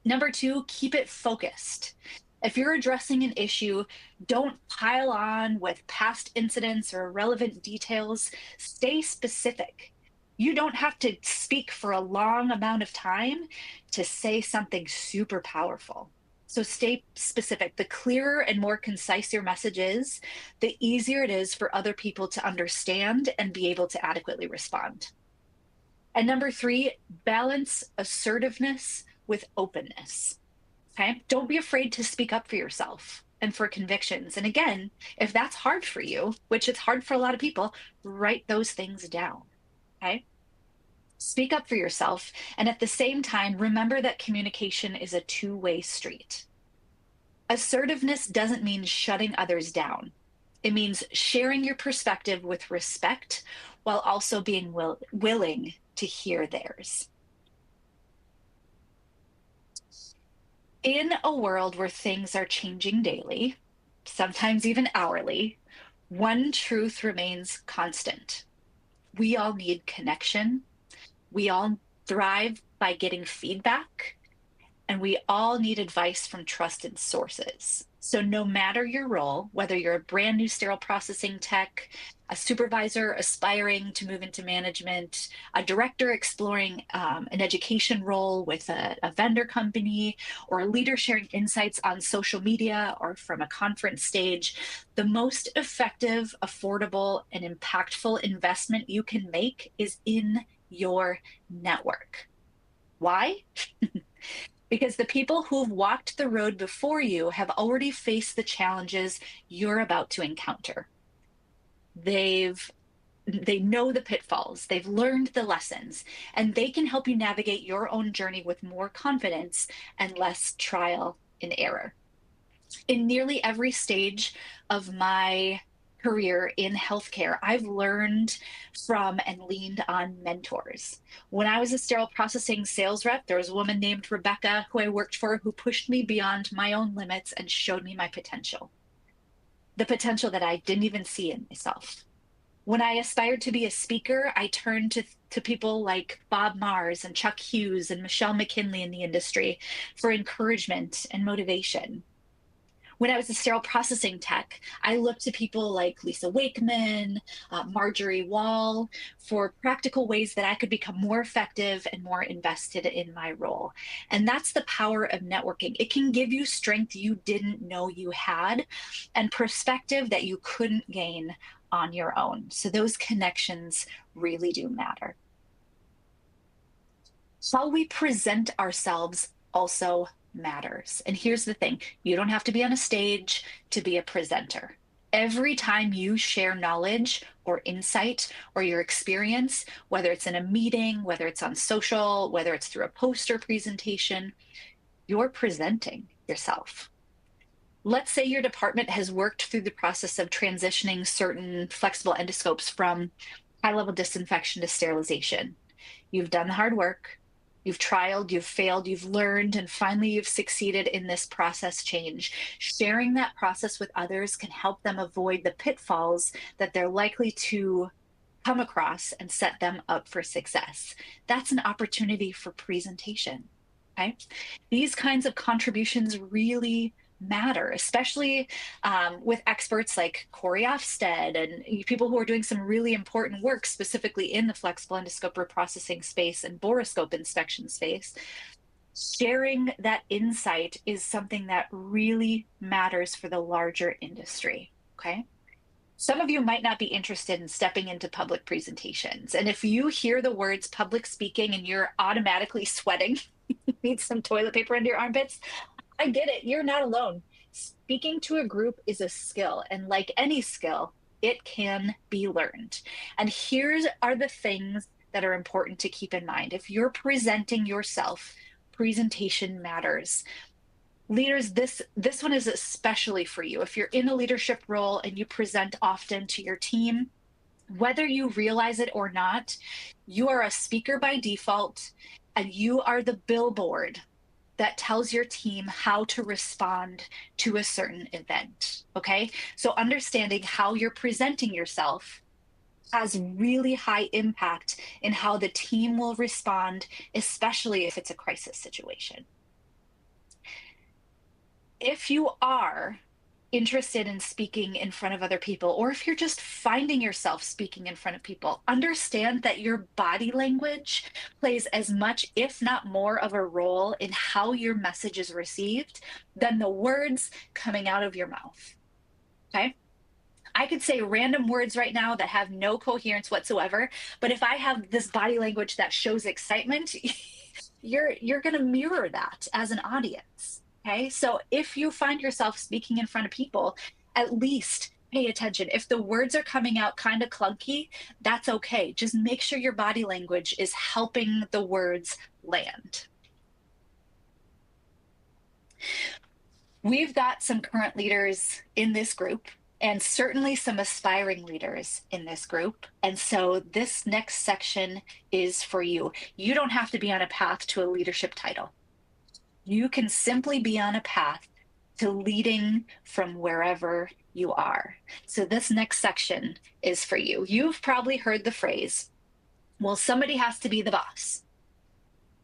Number two, keep it focused. If you're addressing an issue, don't pile on with past incidents or irrelevant details. Stay specific. You don't have to speak for a long amount of time to say something super powerful. So stay specific. The clearer and more concise your message is, the easier it is for other people to understand and be able to adequately respond. And number three, balance assertiveness with openness. Okay. Don't be afraid to speak up for yourself and for convictions. And again, if that's hard for you, which it's hard for a lot of people, write those things down. Okay. Speak up for yourself. And at the same time, remember that communication is a two-way street. Assertiveness doesn't mean shutting others down. It means sharing your perspective with respect while also being willing to hear theirs. In a world where things are changing daily, sometimes even hourly, one truth remains constant. We all need connection. We all thrive by getting feedback, and we all need advice from trusted sources. So no matter your role, whether you're a brand new sterile processing tech, a supervisor aspiring to move into management, a director exploring an education role with a vendor company, or a leader sharing insights on social media or from a conference stage, the most effective, affordable, and impactful investment you can make is in your network. Why? Because the people who've walked the road before you have already faced the challenges you're about to encounter. They know the pitfalls, they've learned the lessons, and they can help you navigate your own journey with more confidence and less trial and error. In nearly every stage of my career in healthcare, I've learned from and leaned on mentors. When I was a sterile processing sales rep, there was a woman named Rebecca who I worked for who pushed me beyond my own limits and showed me my potential, the potential that I didn't even see in myself. When I aspired to be a speaker, I turned to people like Bob Mars and Chuck Hughes and Michelle McKinley in the industry for encouragement and motivation. When I was a sterile processing tech, I looked to people like Lisa Wakeman, Marjorie Wall, for practical ways that I could become more effective and more invested in my role. And that's the power of networking. It can give you strength you didn't know you had and perspective that you couldn't gain on your own. So those connections really do matter. How we present ourselves also matters. And here's the thing, you don't have to be on a stage to be a presenter. Every time you share knowledge or insight or your experience, whether it's in a meeting, whether it's on social, whether it's through a poster presentation, you're presenting yourself. Let's say your department has worked through the process of transitioning certain flexible endoscopes from high-level disinfection to sterilization. You've done the hard work. You've trialed, you've failed, you've learned, and finally you've succeeded in this process change. Sharing that process with others can help them avoid the pitfalls that they're likely to come across and set them up for success. That's an opportunity for presentation. Okay? These kinds of contributions really matter, especially with experts like Corey Ofsted and people who are doing some really important work specifically in the flexible endoscope reprocessing space and borescope inspection space. Sharing that insight is something that really matters for the larger industry, okay? Some of you might not be interested in stepping into public presentations. And if you hear the words public speaking and you're automatically sweating, need some toilet paper under your armpits, I get it. You're not alone. Speaking to a group is a skill, and like any skill, it can be learned. And here are the things that are important to keep in mind. If you're presenting yourself, presentation matters. Leaders, this one is especially for you. If you're in a leadership role and you present often to your team, whether you realize it or not, you are a speaker by default, and you are the billboard that tells your team how to respond to a certain event. Okay. So understanding how you're presenting yourself has really high impact in how the team will respond, especially if it's a crisis situation. If you are interested in speaking in front of other people, or if you're just finding yourself speaking in front of people, understand that your body language plays as much, if not more, of a role in how your message is received than the words coming out of your mouth. Okay. I could say random words right now that have no coherence whatsoever, but if I have this body language that shows excitement, you're going to mirror that as an audience. Okay? So if you find yourself speaking in front of people, at least pay attention. If the words are coming out kind of clunky, that's okay. Just make sure your body language is helping the words land. We've got some current leaders in this group and certainly some aspiring leaders in this group. And so this next section is for you. You don't have to be on a path to a leadership title. You can simply be on a path to leading from wherever you are. So this next section is for you. You've probably heard the phrase, well, somebody has to be the boss.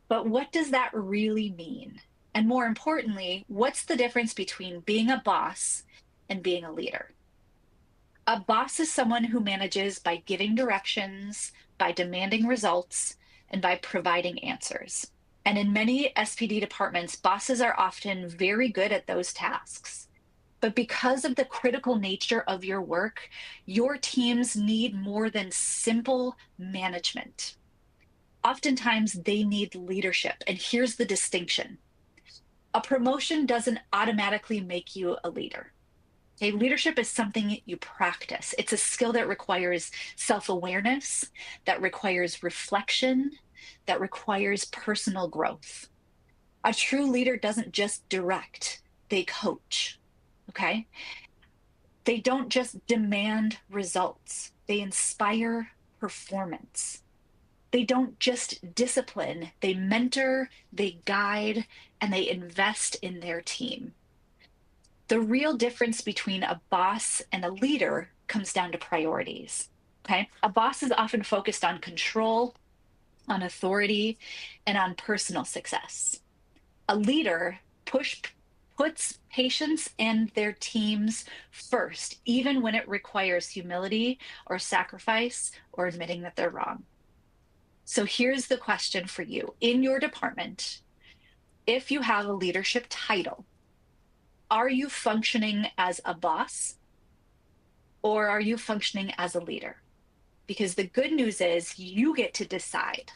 But what does that really mean? And more importantly, what's the difference between being a boss and being a leader? A boss is someone who manages by giving directions, by demanding results, and by providing answers. And in many SPD departments, bosses are often very good at those tasks. But because of the critical nature of your work, your teams need more than simple management. Oftentimes, they need leadership. And here's the distinction. A promotion doesn't automatically make you a leader. Okay, leadership is something you practice. It's a skill that requires self-awareness, that requires reflection, that requires personal growth. A true leader doesn't just direct, they coach, okay? They don't just demand results, they inspire performance. They don't just discipline, they mentor, they guide, and they invest in their team. The real difference between a boss and a leader comes down to priorities. Okay. A boss is often focused on control, on authority, and on personal success. A leader puts patients and their teams first, even when it requires humility or sacrifice or admitting that they're wrong. So here's the question for you. In your department, if you have a leadership title, are you functioning as a boss or are you functioning as a leader? Because the good news is you get to decide.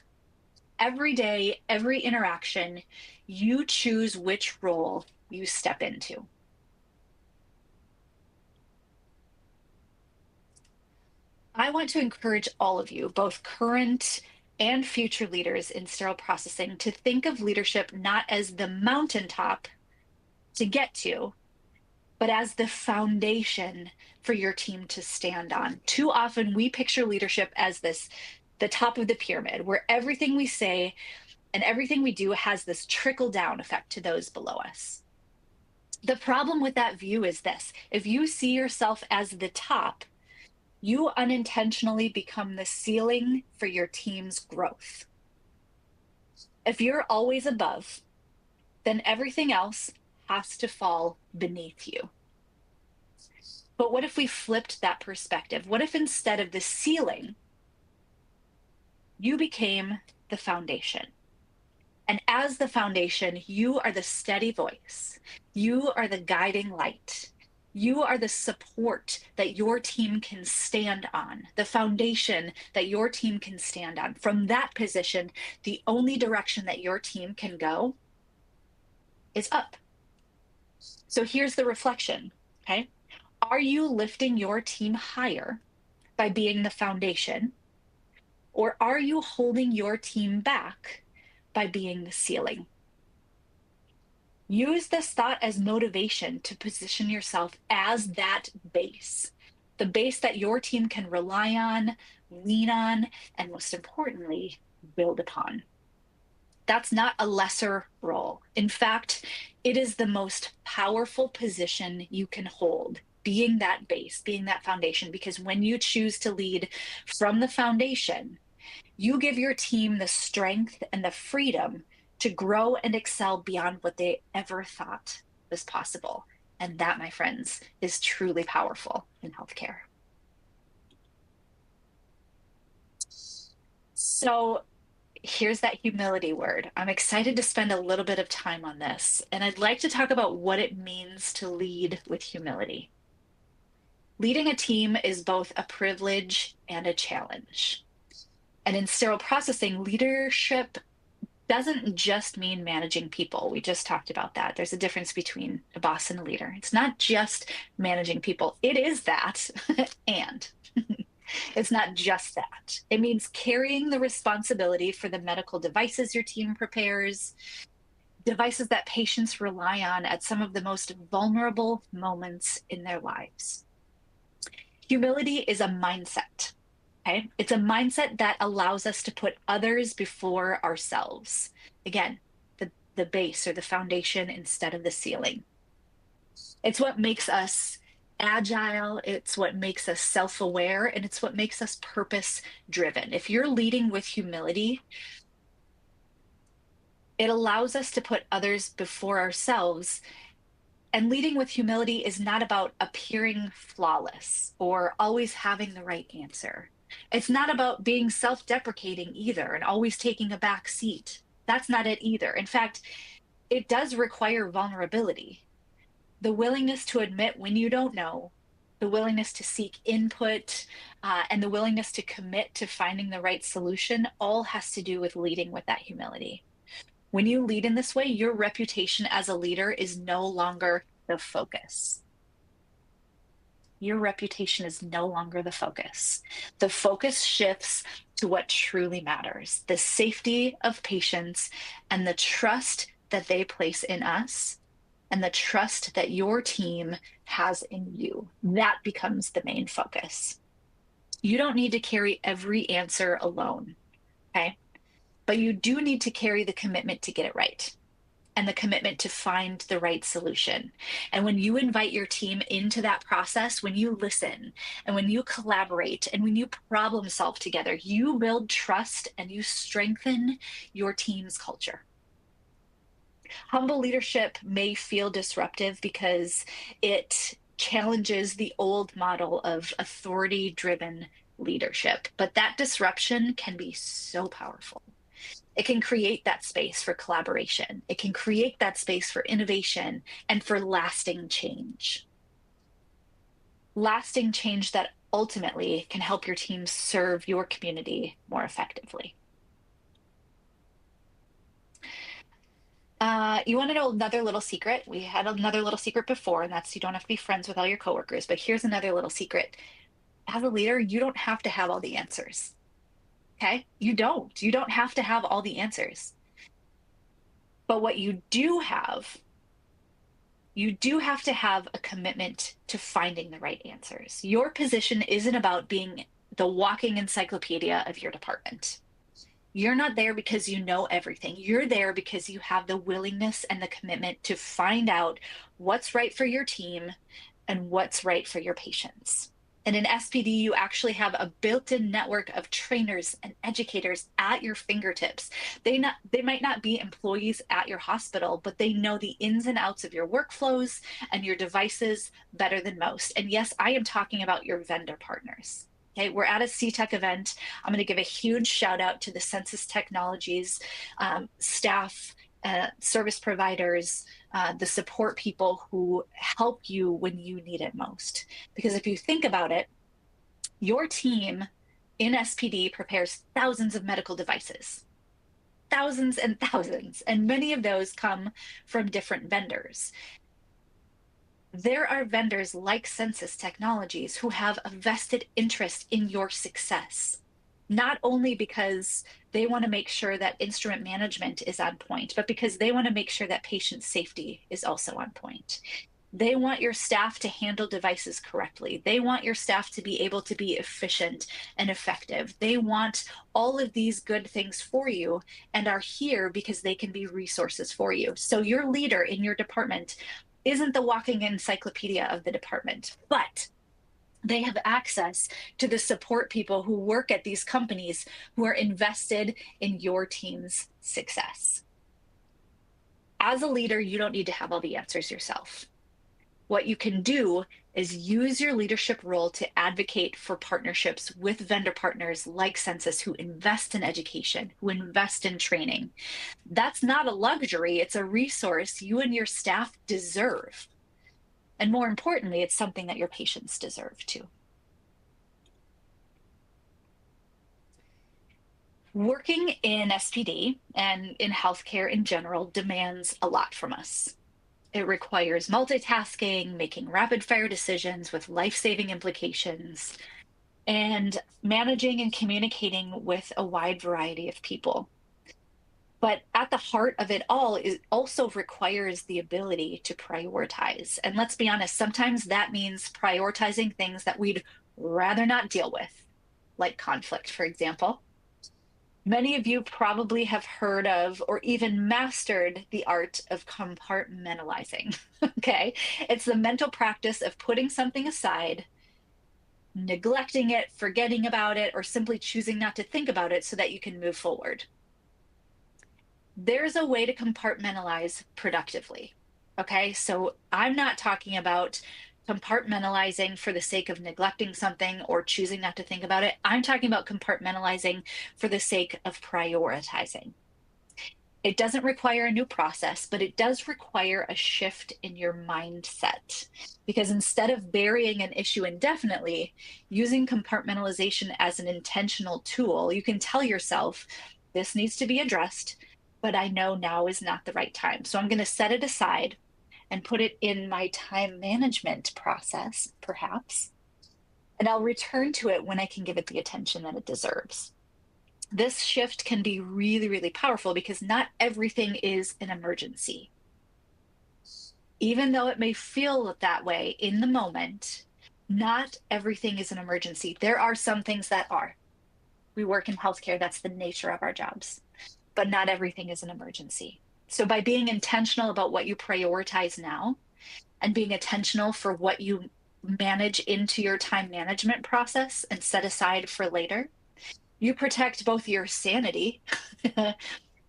Every day, every interaction, you choose which role you step into. I want to encourage all of you, both current and future leaders in sterile processing, to think of leadership not as the mountaintop to get to, but as the foundation for your team to stand on. Too often we picture leadership as the top of the pyramid, where everything we say and everything we do has this trickle down effect to those below us. The problem with that view is this: if you see yourself as the top, you unintentionally become the ceiling for your team's growth. If you're always above, then everything else has to fall beneath you. But what if we flipped that perspective? What if instead of the ceiling, you became the foundation? And as the foundation, you are the steady voice. You are the guiding light. You are the support that your team can stand on, the foundation that your team can stand on. From that position, the only direction that your team can go is up. So here's the reflection, okay? Are you lifting your team higher by being the foundation, or are you holding your team back by being the ceiling? Use this thought as motivation to position yourself as that base, the base that your team can rely on, lean on, and most importantly, build upon. That's not a lesser role. In fact, it is the most powerful position you can hold, being that base, being that foundation, because when you choose to lead from the foundation, you give your team the strength and the freedom to grow and excel beyond what they ever thought was possible. And that, my friends, is truly powerful in healthcare. So here's that humility word. I'm excited to spend a little bit of time on this, and I'd like to talk about what it means to lead with humility. Leading a team is both a privilege and a challenge. And in sterile processing, leadership doesn't just mean managing people. We just talked about that. There's a difference between a boss and a leader. It's not just managing people, it is that, and it's not just that. It means carrying the responsibility for the medical devices your team prepares, devices that patients rely on at some of the most vulnerable moments in their lives. Humility is a mindset. Okay? It's a mindset that allows us to put others before ourselves. Again, the base or the foundation instead of the ceiling. It's what makes us agile, it's what makes us self-aware, and it's what makes us purpose-driven. If you're leading with humility, it allows us to put others before ourselves. And leading with humility is not about appearing flawless or always having the right answer. It's not about being self-deprecating either and always taking a back seat. That's not it either. In fact, it does require vulnerability, the willingness to admit when you don't know, the willingness to seek input, and the willingness to commit to finding the right solution all has to do with leading with that humility. When you lead in this way, your reputation as a leader is no longer the focus. Your reputation is no longer the focus. The focus shifts to what truly matters, the safety of patients and the trust that they place in us and the trust that your team has in you. That becomes the main focus. You don't need to carry every answer alone, okay? But you do need to carry the commitment to get it right and the commitment to find the right solution. And when you invite your team into that process, when you listen and when you collaborate and when you problem solve together, you build trust and you strengthen your team's culture. Humble leadership may feel disruptive because it challenges the old model of authority-driven leadership, but that disruption can be so powerful. It can create that space for collaboration. It can create that space for innovation and for lasting change. Lasting change that ultimately can help your team serve your community more effectively. You want to know another little secret? We had another little secret before, and that's you don't have to be friends with all your coworkers. But here's another little secret. As a leader, you don't have to have all the answers. Okay? You don't. You don't have to have all the answers. But what you do have to have a commitment to finding the right answers. Your position isn't about being the walking encyclopedia of your department. You're not there because you know everything. You're there because you have the willingness and the commitment to find out what's right for your team and what's right for your patients. And in SPD, you actually have a built-in network of trainers and educators at your fingertips. They might not be employees at your hospital, but they know the ins and outs of your workflows and your devices better than most. And yes, I am talking about your vendor partners. Okay, we're at a CTech event. I'm going to give a huge shout out to the Censis Technologies staff, service providers, the support people who help you when you need it most. Because if you think about it, your team in SPD prepares thousands of medical devices, thousands and thousands, and many of those come from different vendors. There are vendors like Censis Technologies who have a vested interest in your success, not only because they want to make sure that instrument management is on point, but because they want to make sure that patient safety is also on point. They want your staff to handle devices correctly. They want your staff to be able to be efficient and effective. They want all of these good things for you and are here because they can be resources for you. So your leader in your department isn't the walking encyclopedia of the department, but they have access to the support people who work at these companies who are invested in your team's success. As a leader, you don't need to have all the answers yourself. What you can do is use your leadership role to advocate for partnerships with vendor partners like Censis who invest in education, who invest in training. That's not a luxury, it's a resource you and your staff deserve. And more importantly, it's something that your patients deserve too. Working in SPD and in healthcare in general demands a lot from us. It requires multitasking, making rapid fire decisions with life-saving implications, and managing and communicating with a wide variety of people. But at the heart of it all, it also requires the ability to prioritize. And let's be honest, sometimes that means prioritizing things that we'd rather not deal with, like conflict, for example. Many of you probably have heard of or even mastered the art of compartmentalizing. Okay. It's the mental practice of putting something aside, neglecting it, forgetting about it, or simply choosing not to think about it so that you can move forward. There's a way to compartmentalize productively. Okay. So I'm not talking about compartmentalizing for the sake of neglecting something or choosing not to think about it. I'm talking about compartmentalizing for the sake of prioritizing. It doesn't require a new process, but it does require a shift in your mindset. Because instead of burying an issue indefinitely, using compartmentalization as an intentional tool, you can tell yourself, this needs to be addressed, but I know now is not the right time. So I'm going to set it aside and put it in my time management process, perhaps, and I'll return to it when I can give it the attention that it deserves. This shift can be really, really powerful because not everything is an emergency. Even though it may feel that way in the moment, not everything is an emergency. There are some things that are. We work in healthcare, that's the nature of our jobs, but not everything is an emergency. So by being intentional about what you prioritize now and being intentional for what you manage into your time management process and set aside for later, you protect both your sanity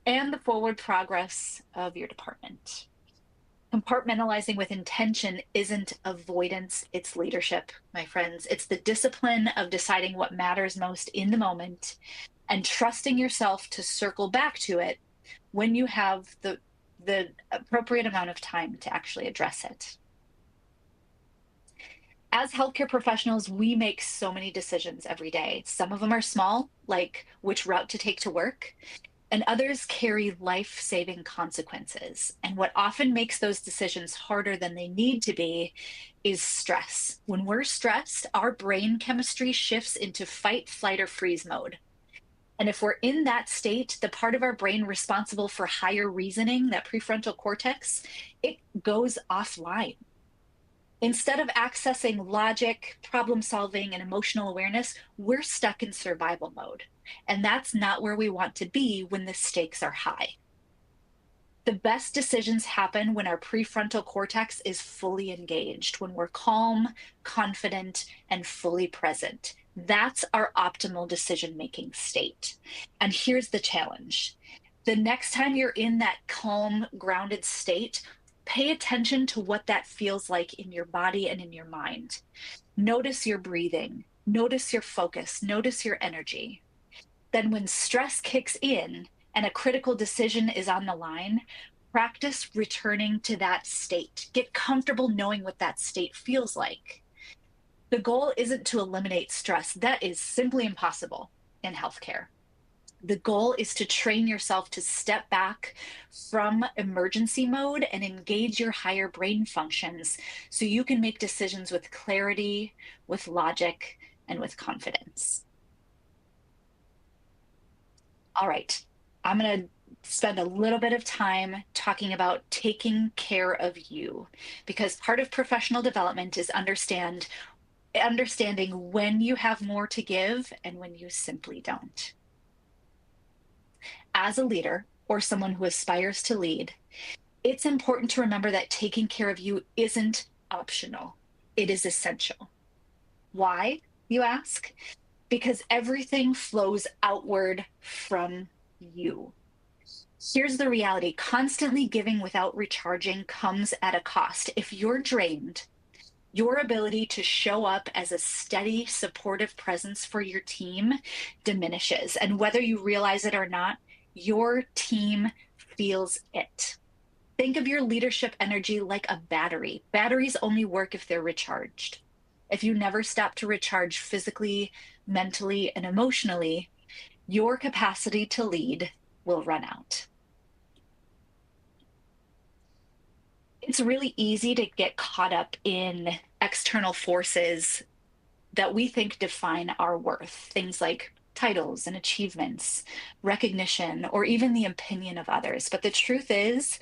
and the forward progress of your department. Compartmentalizing with intention isn't avoidance, it's leadership, my friends. It's the discipline of deciding what matters most in the moment and trusting yourself to circle back to it when you have the appropriate amount of time to actually address it. As healthcare professionals, we make so many decisions every day. Some of them are small, like which route to take to work, and others carry life-saving consequences. And what often makes those decisions harder than they need to be is stress. When we're stressed, our brain chemistry shifts into fight, flight, or freeze mode. And if we're in that state, the part of our brain responsible for higher reasoning, that prefrontal cortex, it goes offline. Instead of accessing logic, problem solving, and emotional awareness, we're stuck in survival mode. And that's not where we want to be when the stakes are high. The best decisions happen when our prefrontal cortex is fully engaged, when we're calm, confident, and fully present. That's our optimal decision-making state. And here's the challenge. The next time you're in that calm, grounded state, pay attention to what that feels like in your body and in your mind. Notice your breathing, notice your focus, notice your energy. Then when stress kicks in and a critical decision is on the line, practice returning to that state. Get comfortable knowing what that state feels like. The goal isn't to eliminate stress. That is simply impossible in healthcare. The goal is to train yourself to step back from emergency mode and engage your higher brain functions so you can make decisions with clarity, with logic, and with confidence. All right, I'm going to spend a little bit of time talking about taking care of you, because part of professional development is understanding when you have more to give and when you simply don't. As a leader or someone who aspires to lead, it's important to remember that taking care of you isn't optional. It is essential. Why, you ask? Because everything flows outward from you. Here's the reality: constantly giving without recharging comes at a cost. If you're drained, your ability to show up as a steady, supportive presence for your team diminishes. And whether you realize it or not, your team feels it. Think of your leadership energy like a battery. Batteries only work if they're recharged. If you never stop to recharge physically, mentally, and emotionally, your capacity to lead will run out. It's really easy to get caught up in external forces that we think define our worth, things like titles and achievements, recognition, or even the opinion of others. But the truth is,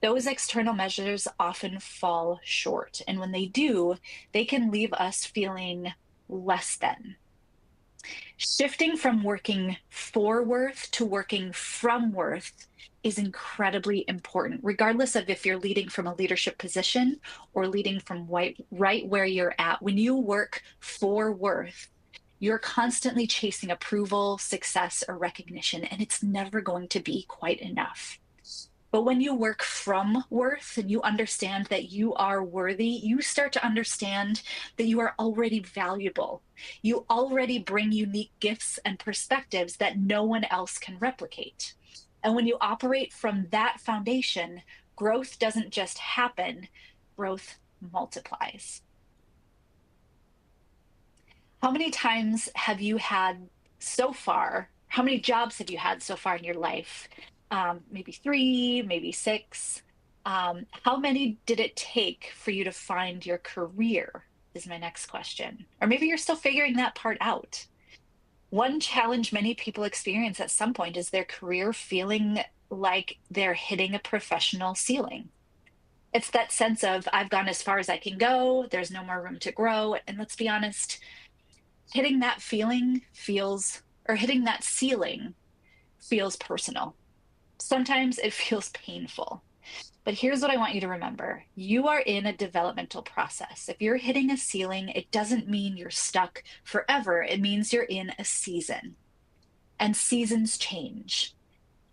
those external measures often fall short. And when they do, they can leave us feeling less than. Shifting from working for worth to working from worth is incredibly important, regardless of if you're leading from a leadership position or leading from right where you're at. When you work for worth, you're constantly chasing approval, success, or recognition, and it's never going to be quite enough. But when you work from worth and you understand that you are worthy, you start to understand that you are already valuable. You already bring unique gifts and perspectives that no one else can replicate. And when you operate from that foundation, growth doesn't just happen, growth multiplies. How many times have you had so far? How many jobs have you had so far in your life? Maybe three, maybe six. How many did it take for you to find your career? Is my next question. Or maybe you're still figuring that part out. One challenge many people experience at some point is their career feeling like they're hitting a professional ceiling. It's that sense of, I've gone as far as I can go, there's no more room to grow. And let's be honest, hitting that feeling feels, or hitting that ceiling feels personal. Sometimes it feels painful. But here's what I want you to remember: you are in a developmental process. If you're hitting a ceiling, it doesn't mean you're stuck forever. It means you're in a season, and seasons change.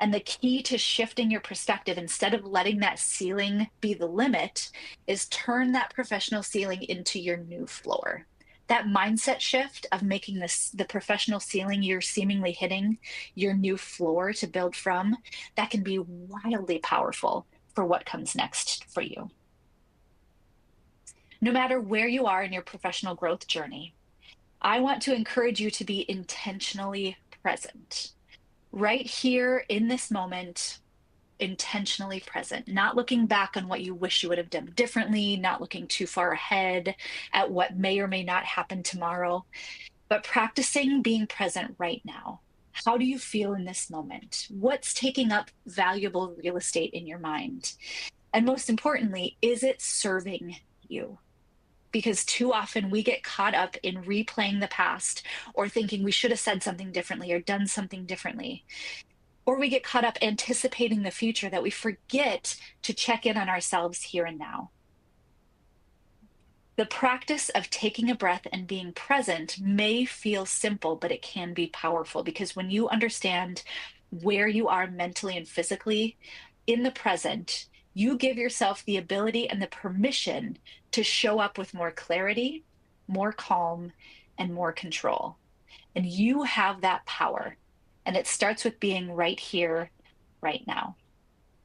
And the key to shifting your perspective, instead of letting that ceiling be the limit, is turn that professional ceiling into your new floor. That mindset shift of making this the professional ceiling you're seemingly hitting your new floor to build from, that can be wildly powerful for what comes next for you. No matter where you are in your professional growth journey, I want to encourage you to be intentionally present right here in this moment, intentionally present, not looking back on what you wish you would have done differently, not looking too far ahead at what may or may not happen tomorrow, but practicing being present right now. How do you feel in this moment? What's taking up valuable real estate in your mind? And most importantly, is it serving you? Because too often we get caught up in replaying the past or thinking we should have said something differently or done something differently. Or we get caught up anticipating the future that we forget to check in on ourselves here and now. The practice of taking a breath and being present may feel simple, but it can be powerful, because when you understand where you are mentally and physically in the present, you give yourself the ability and the permission to show up with more clarity, more calm, and more control. And you have that power. And it starts with being right here, right now.